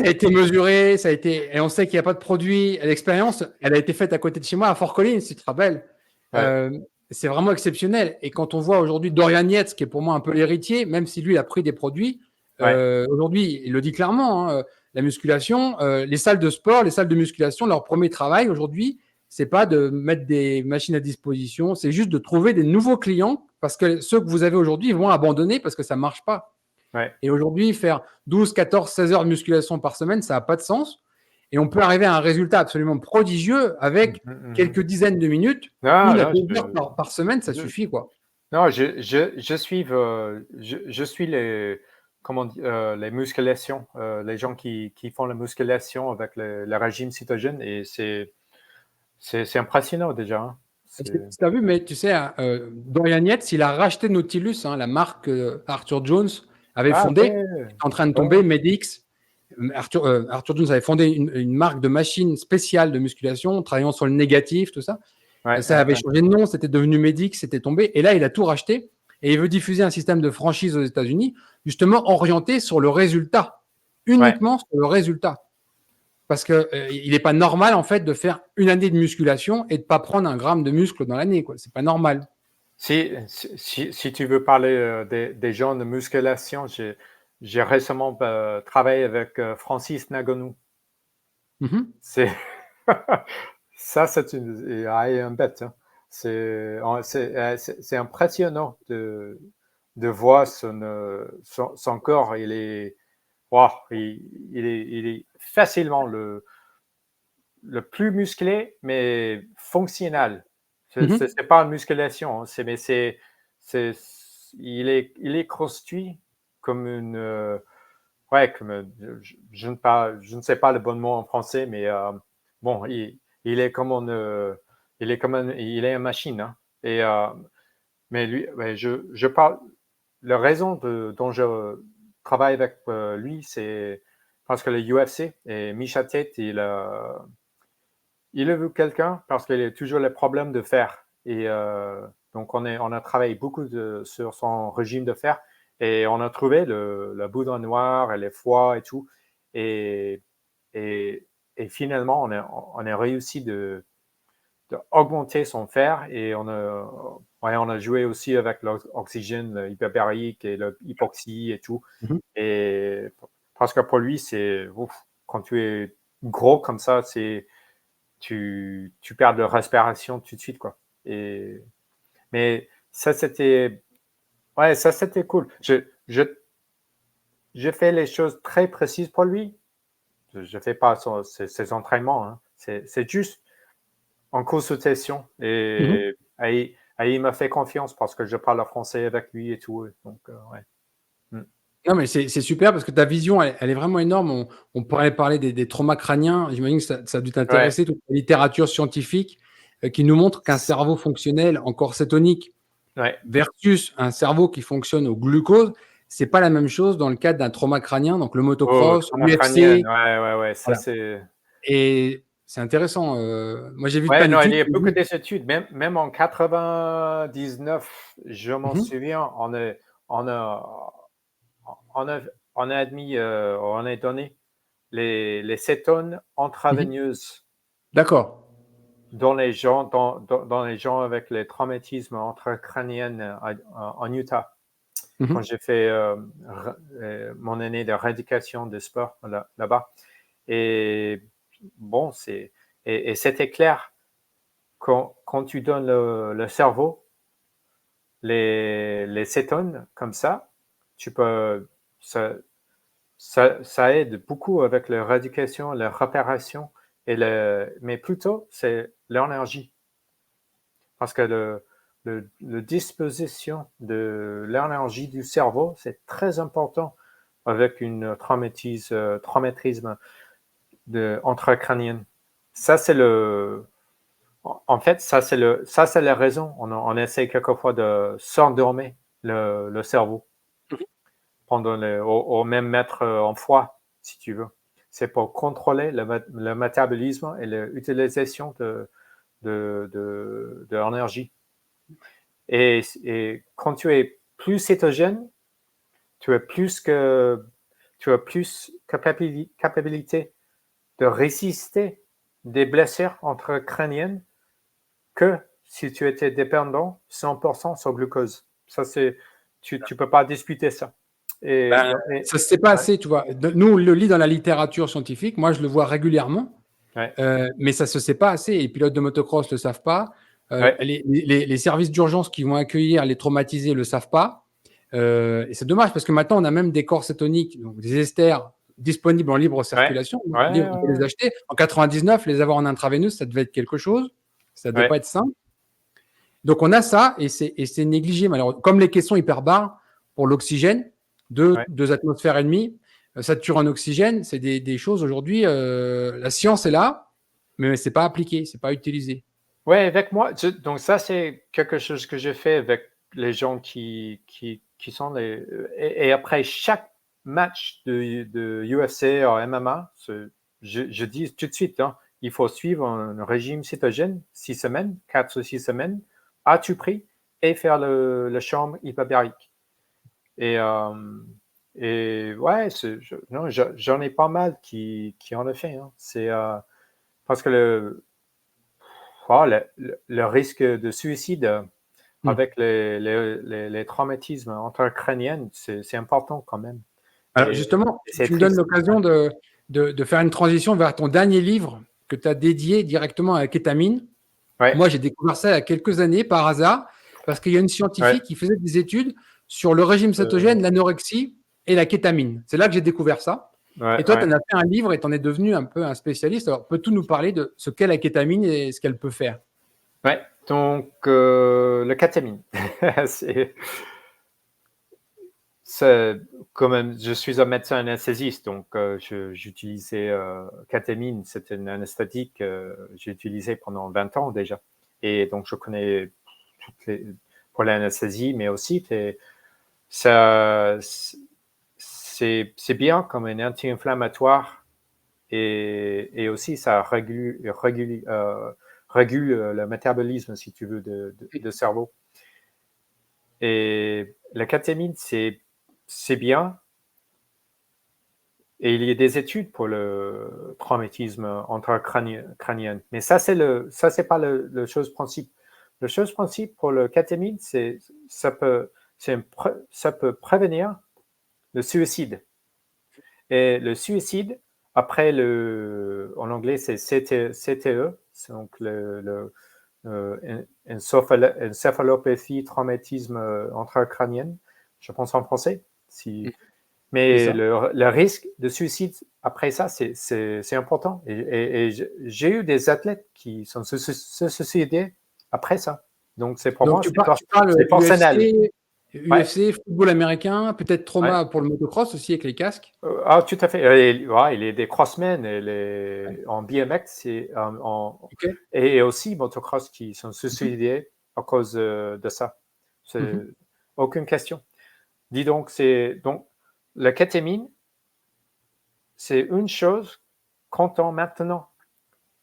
a été mesuré, et on sait qu'il n'y a pas de produit. L'expérience, elle a été faite à côté de chez moi, à Fort Collins, si tu te rappelles. Ouais, C'est vraiment exceptionnel. Et quand on voit aujourd'hui Dorian Yates, qui est pour moi un peu l'héritier, même si lui il a pris des produits, ouais, aujourd'hui, il le dit clairement, hein, la musculation, les salles de sport, les salles de musculation, leur premier travail aujourd'hui, c'est pas de mettre des machines à disposition, c'est juste de trouver des nouveaux clients parce que ceux que vous avez aujourd'hui vont abandonner parce que ça marche pas. ouais. Et aujourd'hui, faire 12, 14, 16 heures de musculation par semaine, ça n'a pas de sens. Et on peut arriver à un résultat absolument prodigieux avec quelques dizaines de minutes, Non, une à non, deux heures par semaine, ça je- suffit, quoi. non, je suis les musculations, les gens qui font la musculation avec le régime cytogène et c'est impressionnant déjà. Hein. Tu as vu, mais tu sais, Dorian Yates, il a racheté Nautilus, hein, la marque Arthur Jones avait Ah, ok. fondée, qui est en train de Ouais, tomber, Medix. Arthur Jones avait fondé une marque de machines spéciales de musculation, travaillant sur le négatif, tout ça. ouais, Ça avait changé de nom, c'était devenu Medix, c'était tombé. Et là, il a tout racheté et il veut diffuser un système de franchise aux États-Unis, justement orienté sur le résultat, ouais. uniquement sur le résultat. Parce que il n'est pas normal en fait de faire une année de musculation et de pas prendre un gramme de muscle dans l'année, quoi. C'est pas normal. Si tu veux parler des gens de musculation, j'ai récemment travaillé avec Francis Ngannou. Mhm. C'est ça, c'est un bête. Hein. C'est impressionnant de voir son corps. Wow, il est facilement le plus musclé, mais fonctionnel. Mhm. C'est pas une musculation, hein, mais c'est, il est construit comme une, ouais, comme, je ne sais pas le bon mot en français, mais bon, il est comme il est une machine, hein. Et, mais lui, ouais, je parle, la raison dont je travaille avec lui, c'est parce que le UFC et Misha Tate, il a vu quelqu'un parce qu'il a toujours les problèmes de fer. Et donc, on a travaillé beaucoup sur son régime de fer et on a trouvé le boudin noir et les foies et tout. Et, et, et finalement, on a réussi d'augmenter son fer et ouais, on a joué aussi avec l'oxygène hyperbarique et l'hypoxie et tout. Mhm. Et parce que pour lui, quand tu es gros comme ça, tu perds de respiration tout de suite, quoi. Mais ouais, ça, c'était cool. Je fais les choses très précises pour lui. Je fais pas ses entraînements, hein. C'est juste en consultation. Mhm. Et il m'a fait confiance parce que je parle français avec lui et tout. Donc, ouais. Mm. Non, mais c'est super parce que ta vision, elle est vraiment énorme. On pourrait parler des traumas crâniens. J'imagine que ça a dû Ouais. t'intéresser, toute la littérature scientifique qui nous montre qu'un cerveau fonctionnel, encore cétonique, Ouais. versus un cerveau qui fonctionne au glucose, c'est pas la même chose dans le cadre d'un trauma crânien, donc le Oh, motocross, trauma crânien. l'UFC, Ouais, ouais, ouais. Ça, voilà. c'est. Et c'est intéressant. Moi, j'ai vu Ouais, plein non, il d'études y a qui beaucoup disent. d'études. Même en 99, je m'en Mhm, souviens, on a, on a, on a admis, on a donné les cétones mhm. intraveineuses D'accord. dans les gens avec les traumatismes intracrâniens en Utah. Quand Mhm, j'ai fait mon année d'éradication de sport là-bas. Et bon, et c'était clair, quand tu donnes le cerveau les cétones comme ça, tu peux, ça, ça aide beaucoup avec l'éradication, la réparation, mais plutôt c'est l'énergie. Parce que le disposition de l'énergie du cerveau, c'est très important avec une traumatisme intracrânienne. Ça, c'est en fait, ça, c'est la raison. On essaie quelquefois de s'endormir le cerveau au même mettre en froid, si tu veux. C'est pour contrôler le métabolisme et l'utilisation de l'énergie. Et quand tu es plus cétogène, tu as plus capacité de résister des blessures intracrâniennes que si tu étais dépendant 100% sur glucose. Ça, tu peux pas disputer ça. Ça se sait pas assez, tu vois. Nous, on le lit dans la littérature scientifique. Moi, je le vois régulièrement, mais ça se sait pas assez. Et les pilotes de motocross le savent pas. Les services d'urgence qui vont accueillir les traumatisés le savent pas. Et c'est dommage parce que maintenant, on a même des corps cétoniques, donc des esters disponibles en libre circulation. On peut les acheter. En 99, les avoir en intraveineuse, ça devait être quelque chose. Ça devait pas être simple. Donc, on a ça et c'est négligé, malheureusement. Comme les caissons hyperbares pour l'oxygène, 2 atmosphères et demie, sature en oxygène, c'est des choses aujourd'hui. La science est là, mais c'est pas appliqué, c'est pas utilisé. Oui, avec moi. Donc, ça, c'est quelque chose que j'ai fait avec les gens qui sont les. Et après chaque match de UFC ou MMA, je dis tout de suite, hein, il faut suivre un régime cétogène 6 semaines, 4 ou 6 semaines, à tout prix, et faire le chambre hyperbarique. Et ouais, j'en ai pas mal qui en ont fait. Hein. C'est parce que le risque de suicide avec les traumatismes intracrâniens, c'est important quand même. Alors justement, tu me donnes l'occasion de faire une transition vers ton dernier livre que tu as dédié directement à la kétamine. Moi, j'ai découvert ça il y a quelques années par hasard, parce qu'il y a une scientifique qui faisait des études sur le régime cétogène, l'anorexie et la kétamine. C'est là que j'ai découvert ça. Et toi, tu en as fait un livre et tu en es devenu un peu un spécialiste. Alors, peux-tu nous parler de ce qu'est la kétamine et ce qu'elle peut faire? Oui, donc la kétamine, comme je suis un médecin anesthésiste, donc j'utilisais kétamine, c'était une anesthésique que j'ai utilisée pendant 20 ans déjà. Et donc, je connais pour l'anesthésie, mais aussi c'est bien comme un anti-inflammatoire et aussi ça régule le métabolisme, si tu veux, de cerveau. Et la kétamine, c'est bien. Et il y a des études pour le traumatisme intracrânien. Mais ça, c'est pas le chose principe. La chose principe pour le kétamine, ça peut prévenir le suicide. Et le suicide, après en anglais, c'est CTE, donc encéphalopathie, traumatisme intracrânien, je pense en français. Mais le risque de suicide après ça, c'est important. Et j'ai eu des athlètes qui sont se suicidés après ça. Donc, c'est pour moi, tu parles personnel. UFC, football américain, peut-être trauma pour le motocross aussi avec les casques. Tout à fait. Il y a des crossmen en BMX et aussi motocross qui sont suicidés à cause de ça. C'est aucune question. Dis donc, la kétamine, c'est une chose comptant maintenant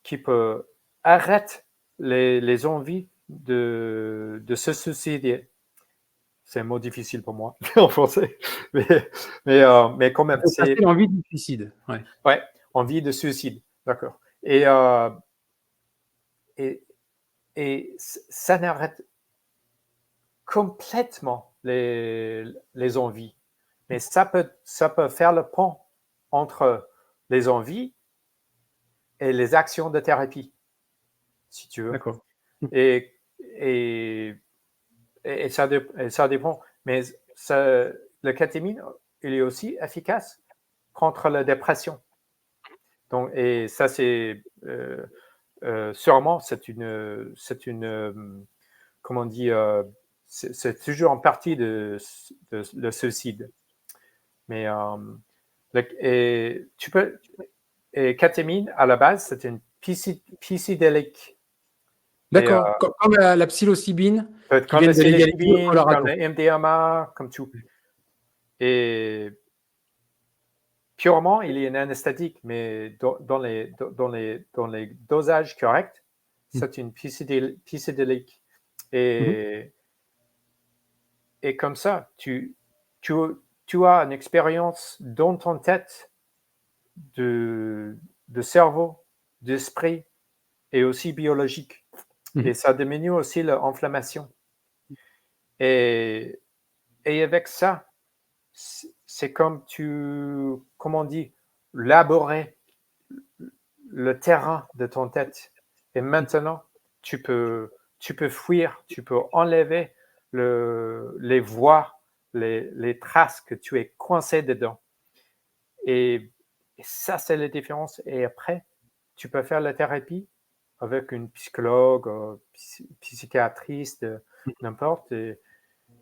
qui peut arrêter les envies de se suicider. C'est un mot difficile pour moi en français, mais quand même. C'est l'envie du suicide. Ouais, envie de suicide, d'accord. Et ça n'arrête complètement les envies. Mais ça peut faire le pont entre les envies et les actions de thérapie, si tu veux. D'accord. Et ça dépend. Mais le kétamine, il est aussi efficace contre la dépression. Donc, et ça, c'est sûrement, c'est une comment on dit, c'est toujours en partie de le suicide. Mais kétamine, à la base, c'est une psychédélique. D'accord, comme la psilocybine. Comme la psilocybine, comme le MDMA, comme tout. Et purement, il y a une anesthésique, mais dans les dosages corrects, c'est une psychédélique. Et comme ça, tu tu as une expérience dans ton tête de cerveau, d'esprit et aussi biologique. Et ça diminue aussi l'inflammation. Et avec ça, c'est comme comment on dit, laborer le terrain de ton tête. Et maintenant, tu peux fuir, tu peux enlever les voies, les traces que tu es coincé dedans. Et ça, c'est la différence. Et après, tu peux faire la thérapie avec une psychologue, psychiatriste, n'importe, et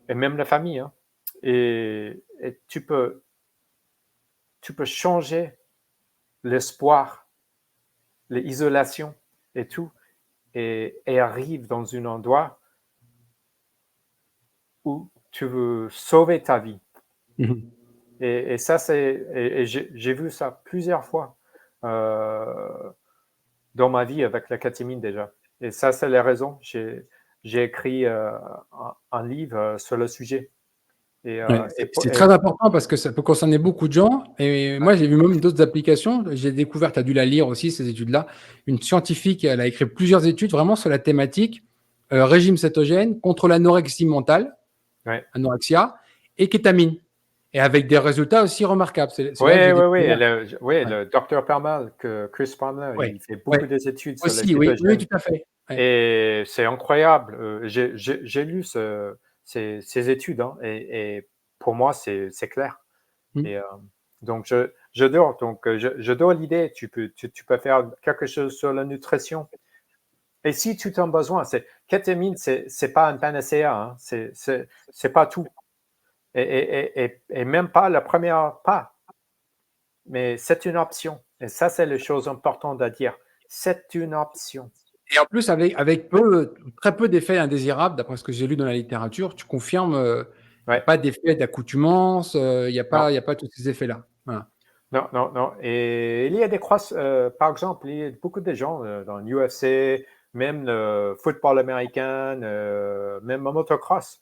même la famille. Hein. Et tu peux changer l'espoir, l'isolation et tout, et arrive dans un endroit où tu veux sauver ta vie. Et ça, j'ai vu ça plusieurs fois dans ma vie avec la kétamine déjà. Et ça, c'est la raison. J'ai écrit un livre sur le sujet. C'est très important parce que ça peut concerner beaucoup de gens. Et moi, j'ai vu même d'autres applications. J'ai découvert, tu as dû la lire aussi, ces études-là. Une scientifique, elle a écrit plusieurs études vraiment sur la thématique régime cétogène contre l'anorexie mentale, anorexia, et kétamine. Et avec des résultats aussi remarquables. Le docteur Palmer, Chris Palmer, il fait beaucoup d'études sur les oui, tout à fait. Et c'est incroyable. J'ai lu ces études hein, et pour moi, c'est clair. Et, donc, j'adore l'idée. Tu peux faire quelque chose sur la nutrition. Et si tu as besoin, kétamine, c'est pas un panacea. Hein, c'est pas tout. Et même pas le premier pas. Mais c'est une option. Et ça, c'est la chose importante à dire. C'est une option. Et en plus, avec très peu d'effets indésirables, d'après ce que j'ai lu dans la littérature, tu confirmes, il n'y a pas d'effet d'accoutumance, il n'y a pas tous ces effets-là. Voilà. Non. Et il y a des crosses, par exemple, il y a beaucoup de gens dans l'UFC, même le football américain, même en motocross.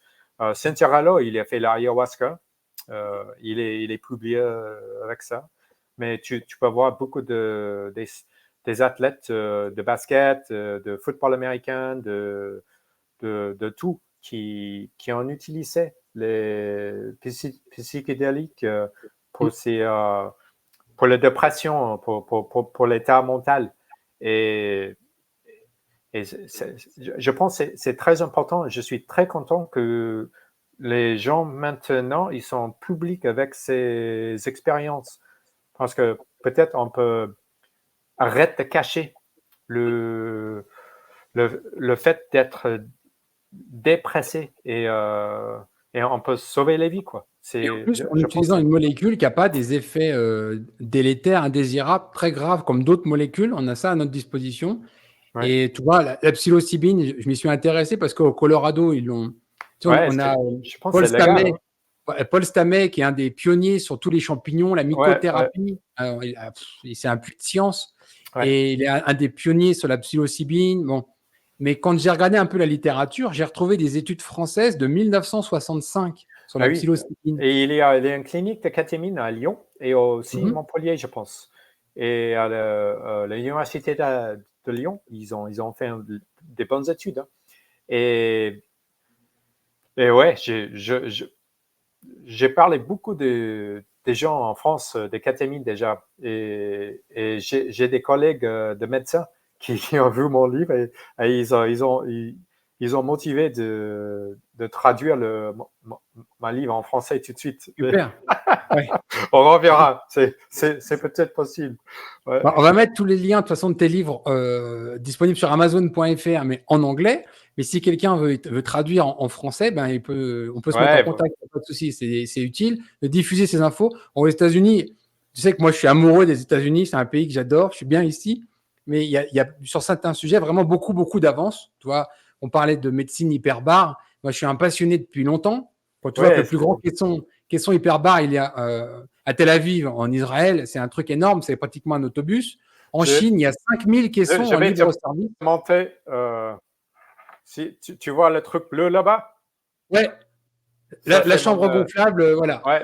Cinturalo, il a fait l'ayahuasca. Il est publié avec ça. Mais tu peux voir beaucoup des athlètes de basket, de football américain, de tout, qui ont utilisé les psychédéliques pour la dépression, pour l'état mental. Et je pense que c'est très important. Je suis très content que les gens maintenant, ils sont publics avec ces expériences. Parce que peut-être on peut arrêter de cacher le fait d'être dépressé et on peut sauver les vies, quoi. Et en plus, en utilisant une molécule qui n'a pas des effets délétères, indésirables, très graves comme d'autres molécules, on a ça à notre disposition. Et tu vois, la psilocybine, je m'y suis intéressé parce qu'au Colorado, ils l'ont. On a Paul Stamets, qui est un des pionniers sur tous les champignons, la mycothérapie. C'est un puits de science. Et il est un des pionniers sur la psilocybine. Bon. Mais quand j'ai regardé un peu la littérature, j'ai retrouvé des études françaises de 1965 sur la psilocybine. Et il y a une clinique de kétamine à Lyon et aussi Montpellier, je pense. Et à l'université de Lyon, ils ont fait des bonnes études. Hein. Et ouais, j'ai parlé beaucoup des gens en France de kétamine déjà. Et j'ai des collègues de médecins qui ont vu mon livre et ils ont motivé de traduire mon livre en français tout de suite. Super. On en verra. C'est peut-être possible. Ouais. On va mettre tous les liens de toute façon de tes livres disponibles sur Amazon.fr, mais en anglais. Mais si quelqu'un veut traduire en français, on peut se mettre en contact. Pas de souci, c'est utile de diffuser ces infos. Aux États-Unis, tu sais que moi je suis amoureux des États-Unis, c'est un pays que j'adore, je suis bien ici. Mais il y a sur certains sujets vraiment beaucoup d'avance. Tu vois, on parlait de médecine hyperbare. Moi, je suis un passionné depuis longtemps. Quand tu vois que le plus grand caisson hyperbare, il y a à Tel Aviv, en Israël, c'est un truc énorme, c'est pratiquement un autobus. En Chine, il y a 5000 caissons en libre service. Si tu vois le truc bleu là-bas? Ouais. La chambre gonflable, voilà. ouais,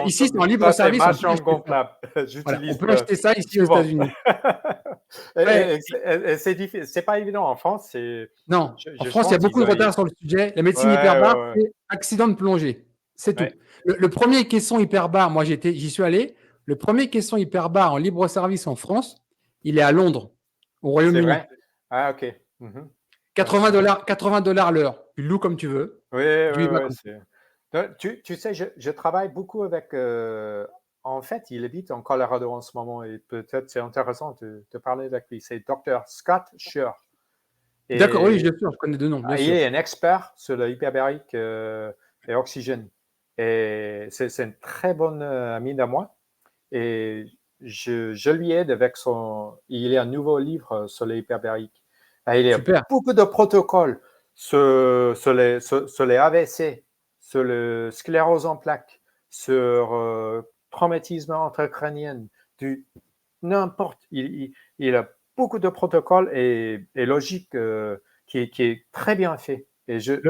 Ici, c'est en libre service. ma On peut chambre acheter ça. gonflable. Voilà. On J'utilise peut acheter ça ici aux souvent. États-Unis. Et Ouais. c'est difficile, c'est pas évident en France. Non, en Je France, il y a pense beaucoup qu'ils de ont. retard sur le sujet. La médecine Ouais, hyperbare, ouais, c'est accident de plongée. C'est tout. ouais. Le premier caisson hyperbare, moi j'y suis allé. Le premier caisson hyperbare en libre service en France, il est à Londres, au C'est Royaume-Uni. vrai? Ah, OK. Mhm. Ouais. 80 $ l'heure. Tu le loues comme tu veux. Oui, Tu y oui, vas oui. comme ça. Tu sais, je travaille beaucoup avec. En fait, il habite en Colorado en ce moment et peut-être c'est intéressant de parler avec lui. C'est Dr. Scott Scher. D'accord, oui, Et bien sûr, je connais deux noms, bien il sûr. est un expert sur le hyperbarique et oxygène. Et c'est un très bon ami de moi. Et je lui aide avec son. Il y a un nouveau livre sur les hyperbariques. Il y a Super. beaucoup de protocoles sur les AVC, sur le sclérose en plaques, sur traumatisme intracrânien, du n'importe. Il a beaucoup de protocoles et logiques qui est très bien fait. Et Le,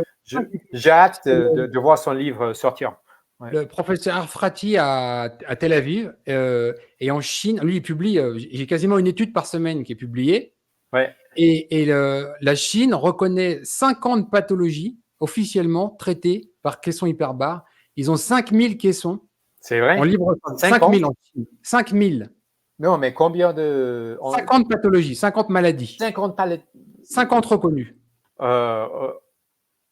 j'ai hâte de voir son livre sortir. Ouais. le professeur Arfrati à Tel Aviv et en Chine, lui, il publie, j'ai quasiment une étude par semaine qui est publiée. Ouais. Et la Chine reconnaît 50 pathologies officiellement traitées par caisson hyperbare. Ils ont 5000 caissons C'est en vrai? libre. 50? 5000 en Chine. 5000. Non, mais combien de. 50 pathologies, 50 maladies. 50 palettes. 50 reconnues. Euh,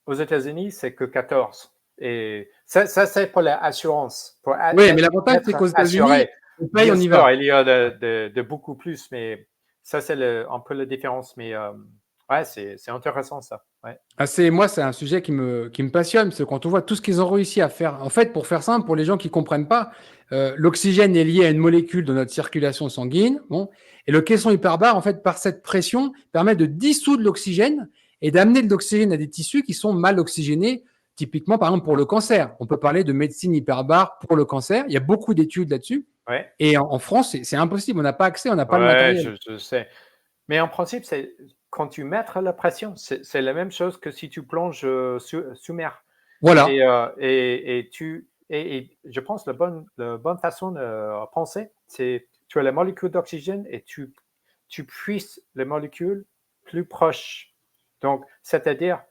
aux États-Unis, c'est que 14. Et ça c'est pour l'assurance, pour Oui, mais l'avantage, c'est être qu'aux États-Unis, assuré. on paye, Bien on y sûr, va. il y a de beaucoup plus, mais ça, c'est un peu la différence. Mais ouais, c'est intéressant, ça. Ouais. Ah, moi, c'est un sujet qui me passionne, parce que quand on voit tout ce qu'ils ont réussi à faire, en fait, pour faire simple, pour les gens qui ne comprennent pas, l'oxygène est lié à une molécule dans notre circulation sanguine, bon, et le caisson hyperbare, en fait, par cette pression, permet de dissoudre l'oxygène et d'amener de l'oxygène à des tissus qui sont mal oxygénés, typiquement, par exemple, pour le cancer. On peut parler de médecine hyperbare pour le cancer, il y a beaucoup d'études là-dessus, Ouais, et en France, c'est impossible, on n'a pas accès, on n'a pas le ouais, matériel. je sais. Mais en principe, c'est quand tu mets la pression, c'est la même chose que si tu plonges sous mer. Voilà. Et je pense la bonne façon de penser, c'est tu as les molécules d'oxygène et tu puisses les molécules plus proches. Donc, c'est-à-dire,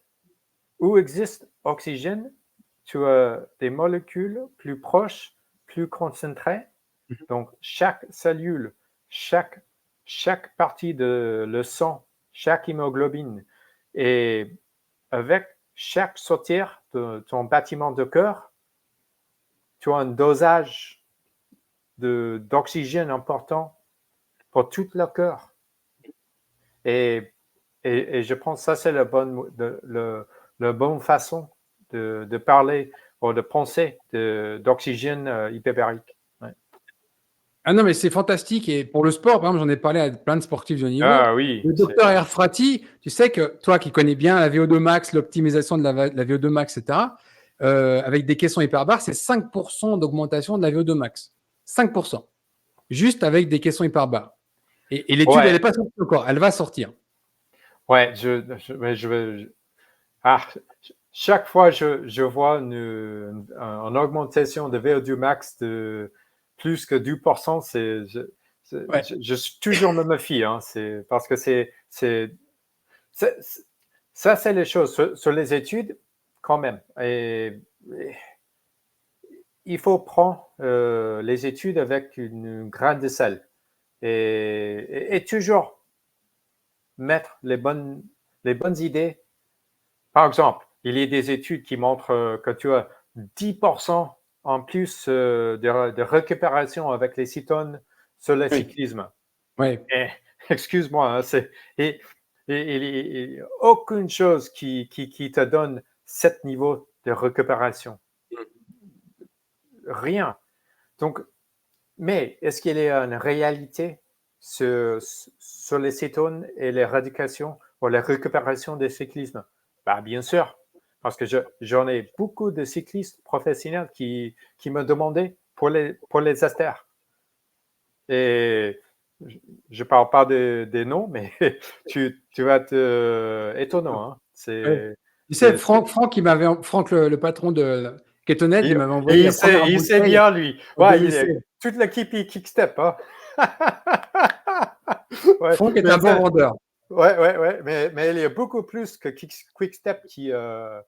où existe oxygène, tu as des molécules plus proches, plus concentrées. Donc, chaque cellule, chaque, chaque partie de le sang, chaque hémoglobine, et avec chaque sortir de ton bâtiment de cœur, tu as un dosage d'oxygène important pour tout le cœur. Et je pense que ça, c'est la bonne façon de parler ou de penser d'oxygène hyperbarique. Ouais. Ah non, mais c'est fantastique. Et pour le sport, par exemple, j'en ai parlé à plein de sportifs de haut niveau. Ah oui, Le docteur Erfrati, tu sais que toi qui connais bien la VO2 max, l'optimisation de la VO2 max, etc., avec des caissons hyperbares, c'est 5% d'augmentation de la VO2 max. 5%. Juste avec des caissons hyperbares. Et l'étude, elle ouais, n'est pas sortie encore. Elle va sortir. ouais, ah, chaque fois je vois une augmentation de VO2 max de plus que 2%, Ouais. je toujours me méfie, hein, c'est parce que ça, c'est les choses sur les études quand même. Et il faut prendre les études avec une grain de sel et toujours mettre les bonnes idées. Par exemple, il y a des études qui montrent que tu as 10% en plus de récupération avec les cétones sur le Oui. cyclisme. Ouais. Et, excuse-moi, hein, et aucune chose qui te donne 7 niveaux de récupération. Rien. Donc, mais est-ce qu'il y a une réalité sur les cétones et l'éradication ou la récupération des cyclismes? Bah, bien sûr, parce que j'en ai beaucoup de cyclistes professionnels qui me demandaient pour les esters. Et je ne parle pas des noms, mais tu vas être étonnant. Hein. Ouais. Tu sais, Franck, le patron Ketonette, il m'avait envoyé il la première sait bouteille bien, lui. en Ouais, 2016. toute l'équipe, il kickstep. Hein. Ouais, Franck est mais un bon vendeur. ouais. Mais il y a beaucoup plus que Quickstep qui en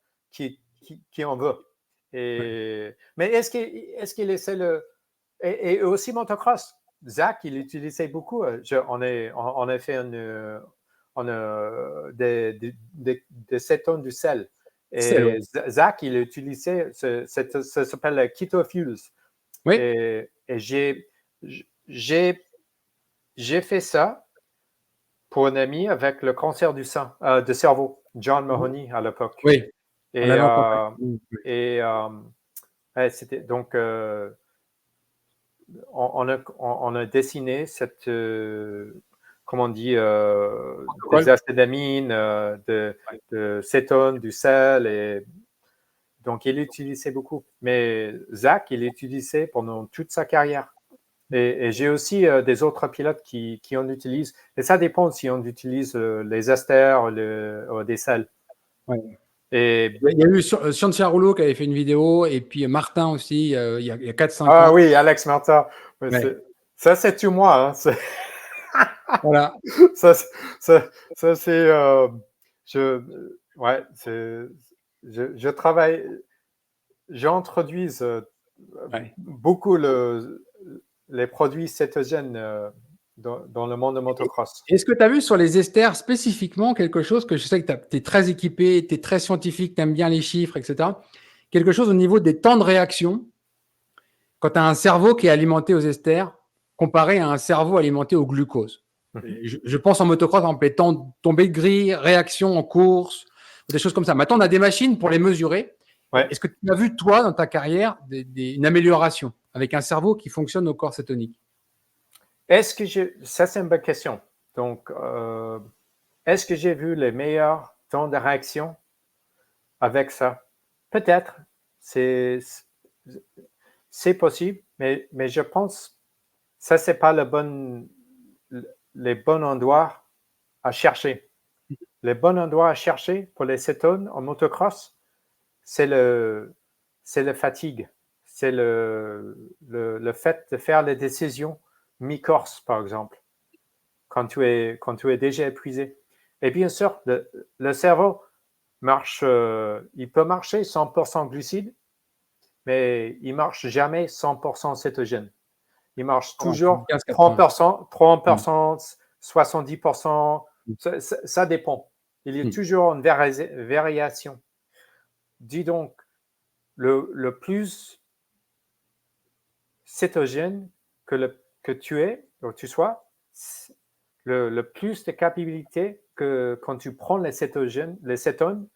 veut. Mais est-ce qu'il essaie le. Et aussi motocross. Zach, il utilisait beaucoup. On a fait des 7 tonnes du sel. Sel, Et ouais. Zach, il utilisait, ça s'appelle Keto Fuels. Oui, Et j'ai fait ça pour un ami avec le cancer de cerveau, John Mahoney à l'époque. oui, on Et, l'avait en contact. et ouais, c'était donc on a dessiné cette comment on dit des Protocole. acétamines, de cétone, du sel et donc il l'utilisait beaucoup. Mais Zach, il l'utilisait pendant toute sa carrière. Et j'ai aussi des autres pilotes qui en utilisent. Et ça dépend si on utilise les esters, des sels. Ouais. Et, Il y a eu Cianciarulo qui avait fait une vidéo, et puis Martin aussi, il y a 4-5 ah ans. oui, Alex Martin. Ouais. Ça, c'est tout moi. Hein. Voilà. Ça, c'est. Je, ouais, je travaille. J'introduise Ouais. beaucoup les produits cétogènes dans le monde de motocross. Est-ce que tu as vu sur les esters spécifiquement quelque chose que je sais que tu es très équipé, tu es très scientifique, tu aimes bien les chiffres, etc. Quelque chose au niveau des temps de réaction quand tu as un cerveau qui est alimenté aux esters comparé à un cerveau alimenté au glucose. Je pense en motocross, par exemple, les temps de tombée de grille, réaction en course, des choses comme ça. Maintenant, on a des machines pour les mesurer. Ouais. Est-ce que tu as vu, toi, dans ta carrière, une amélioration avec un cerveau qui fonctionne au corps cétonique? Ça, c'est une bonne question. Donc, est-ce que j'ai vu les meilleurs temps de réaction avec ça? Peut-être. C'est possible, mais je pense que ça, c'est pas les bons endroits à chercher. Les bons endroits à chercher pour les cétones en motocross, c'est la fatigue. C'est le fait de faire les décisions mi-course, par exemple, quand tu es déjà épuisé. Et bien sûr, le cerveau marche, il peut marcher 100% glucides, mais il marche jamais 100% cétogène. Il marche toujours 30%, 70%, ça dépend. Il y a toujours une variation. Dis donc, le plus cétogène que tu es, ou tu sois, le plus de capacités que quand tu prends les cétones,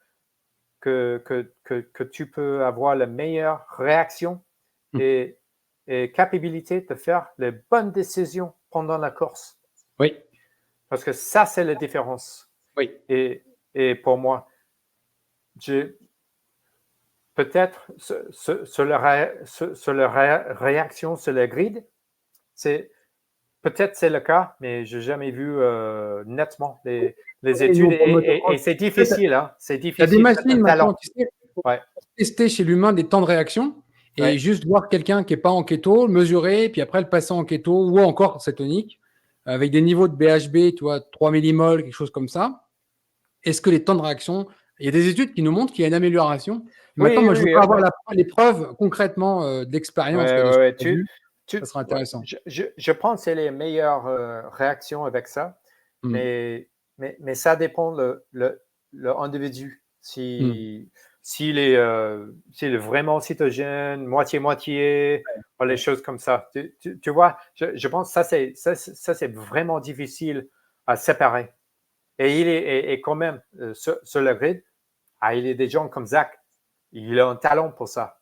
que tu peux avoir la meilleure réaction et capacité de faire les bonnes décisions pendant la course. Oui. Parce que ça, c'est la différence. Oui. Et pour moi, peut-être sur la réaction sur la grid, peut-être c'est le cas, mais je n'ai jamais vu nettement les études. Et c'est difficile. Hein? C'est difficile. Il y a des machines maintenant, tu sais, ouais. tester chez l'humain des temps de réaction et juste voir quelqu'un qui n'est pas en keto, le mesurer, puis après le passer en keto ou encore cétonique, avec des niveaux de BHB, tu vois, 3 millimoles, quelque chose comme ça. Est-ce que les temps de réaction, il y a des études qui nous montrent qu'il y a une amélioration. Maintenant, moi, je veux pas avoir les preuves concrètement d'expérience. Ça sera intéressant. Je pense que c'est les meilleures réactions avec ça, mais ça dépend de l'individu. S'il est vraiment cétogène, moitié-moitié, les choses comme ça. Tu vois, je pense que ça c'est vraiment difficile à séparer. Et il est quand même sur le grid, il y a des gens comme Zach. Il a un talent pour ça.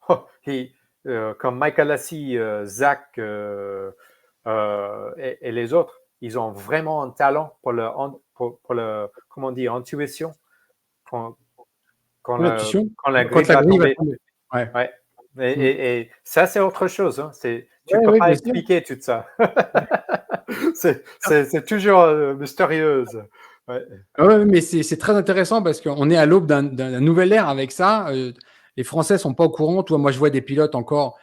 Comme Michael Lassie, Zach et les autres, ils ont vraiment un talent pour le comment on dit, intuition quand la grille va tomber. Ouais. Et ça, c'est autre chose. Hein. Tu ne peux pas expliquer tout ça. c'est toujours mystérieuse. Ouais, mais c'est très intéressant parce qu'on est à l'aube d'un nouvel ère avec ça. les Français sont pas au courant. Toi, moi, je vois des pilotes encore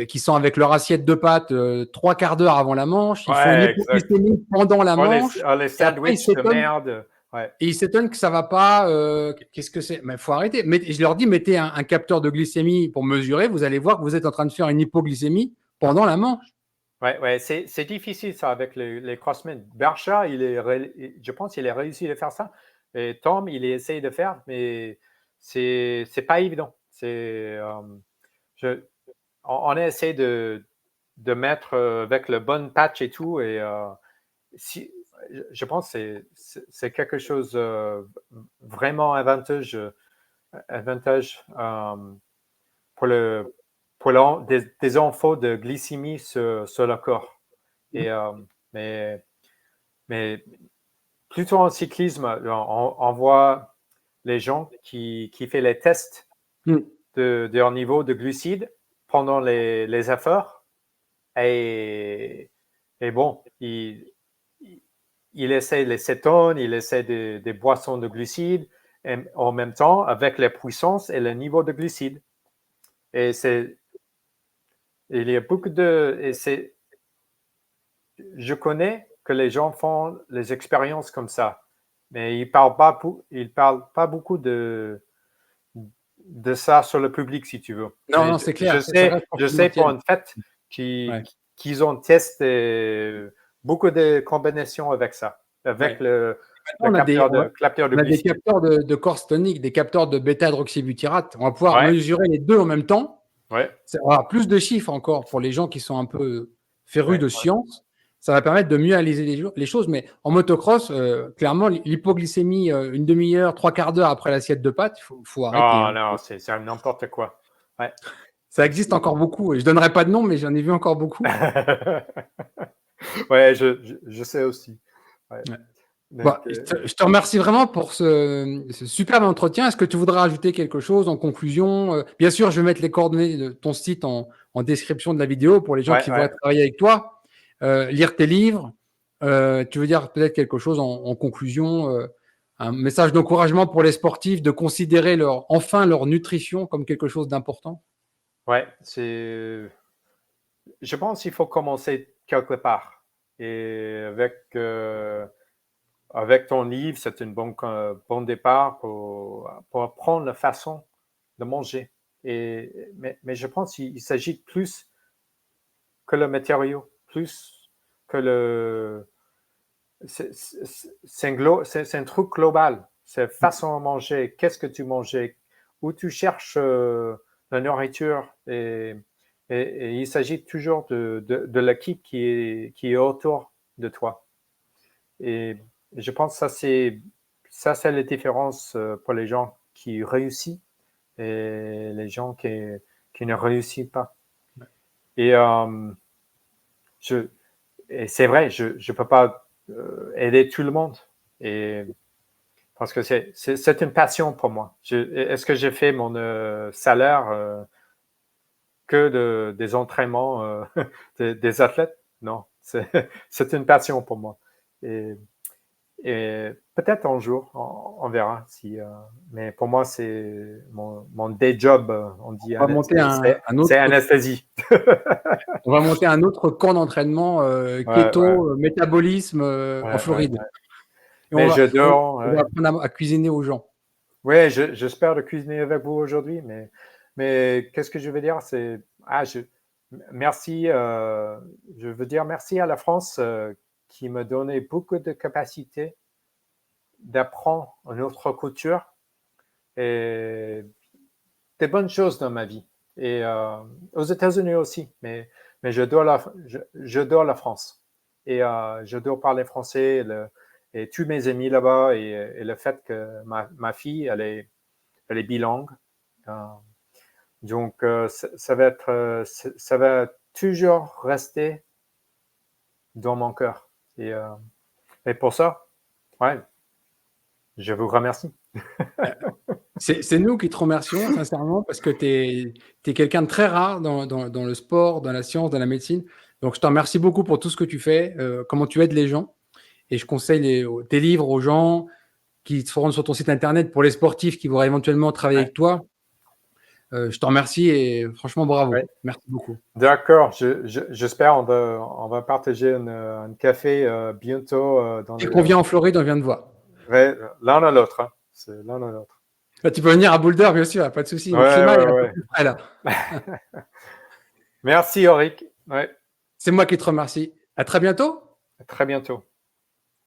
qui sont avec leur assiette de pâtes 3/4 d'heure avant la manche. Ils font une Ouais, exact. hypoglycémie pendant la Oh, manche. les Et après, sandwichs de merde. Ouais. ils s'étonnent que ça va pas. Qu'est-ce que c'est? Mais il faut arrêter. Je leur dis, mettez un capteur de glycémie pour mesurer. Vous allez voir que vous êtes en train de faire une hypoglycémie pendant la manche. Ouais, c'est difficile ça avec les crossmen. Bersha, je pense qu'il a réussi à faire ça. Et Tom, il essaye de faire, mais c'est pas évident. Je, on essaie de mettre avec le bon patch et tout, et si, je pense que c'est quelque chose vraiment avantage pour des infos de glycémie sur le corps. Et, mais, mais plutôt en cyclisme, on voit les gens qui font les tests de leur niveau de glucides pendant les efforts. Et bon, il essaie les cétones, il essaie des boissons de glucides, et en même temps avec la puissance et le niveau de glucides. Et il y a beaucoup je connais que les gens font les expériences comme ça, mais ils parlent pas beaucoup de ça sur le public, si tu veux. Non, c'est clair. Je sais pour une fait qu'ils ont testé beaucoup de combinaisons avec ça, avec le capteur de glycide. On a des capteurs de corps tonique, des capteurs de bêta-hydroxybutyrate. On va pouvoir mesurer les deux en même temps. Ouais. On va avoir plus de chiffres encore pour les gens qui sont un peu férus de science. Ça va permettre de mieux analyser les choses. Mais en motocross, clairement, l'hypoglycémie, une demi-heure, 3/4 d'heure après l'assiette de pâtes, il faut arrêter. Ah non, c'est n'importe quoi. Ouais. Ça existe encore beaucoup. Je ne donnerai pas de nom, mais j'en ai vu encore beaucoup. Ouais, je sais aussi. Ouais. Donc, je te remercie vraiment pour ce superbe entretien. Est-ce que tu voudrais ajouter quelque chose en conclusion? Bien sûr, je vais mettre les coordonnées de ton site en description de la vidéo pour les gens qui voudraient travailler avec toi, lire tes livres. Tu veux dire peut-être quelque chose en conclusion, un message d'encouragement pour les sportifs de considérer enfin leur nutrition comme quelque chose d'important? Ouais, je pense qu'il faut commencer quelque part. Et avec ton livre, c'est un bon départ pour apprendre la façon de manger. Mais je pense qu'il s'agit de plus que le matériau, plus que c'est un truc global. C'est façon de manger, qu'est-ce que tu manges, où tu cherches la nourriture. Et il s'agit toujours de l'équipe qui est autour de toi. Et je pense que c'est la différence pour les gens qui réussissent et les gens qui ne réussissent pas. Et c'est vrai, je ne peux pas aider tout le monde. Parce que c'est une passion pour moi. Est-ce que j'ai fait mon salaire que des entraînements des athlètes? Non, c'est une passion pour moi. Et peut-être un jour, on verra. Mais pour moi, c'est mon day job, on dit. C'est anesthésie. On va monter un autre camp d'entraînement keto, métabolisme en Floride. Et on va apprendre à cuisiner aux gens. Oui, j'espère de cuisiner avec vous aujourd'hui, mais qu'est-ce que je veux dire, c'est merci. Je veux dire merci à la France qui m'a donné beaucoup de capacité d'apprendre une autre culture et des bonnes choses dans ma vie. Et aux États-Unis aussi, mais j'adore la France. Et j'adore parler français et tous mes amis là-bas et le fait que ma fille, elle est bilingue. Donc, ça va toujours rester dans mon cœur. Et pour ça, ouais, je vous remercie. C'est nous qui te remercions, sincèrement, parce que tu es quelqu'un de très rare dans le sport, dans la science, dans la médecine. Donc, je te remercie beaucoup pour tout ce que tu fais, comment tu aides les gens. Et je conseille tes livres aux gens qui se rendent sur ton site internet pour les sportifs qui voudraient éventuellement travailler avec toi. Je te remercie et franchement, bravo. Ouais. Merci beaucoup. D'accord, j'espère on va partager un café bientôt dans Dès qu'on le. vient en Floride, on vient te voir. Ouais, l'un à l'autre. Hein. C'est l'un à l'autre. Bah, tu peux venir à Boulder, bien sûr, pas de souci. Ouais, Le climat est ouais, un peu ouais. plus près là. Merci, Auric. Ouais, C'est moi qui te remercie. À très bientôt. à très bientôt.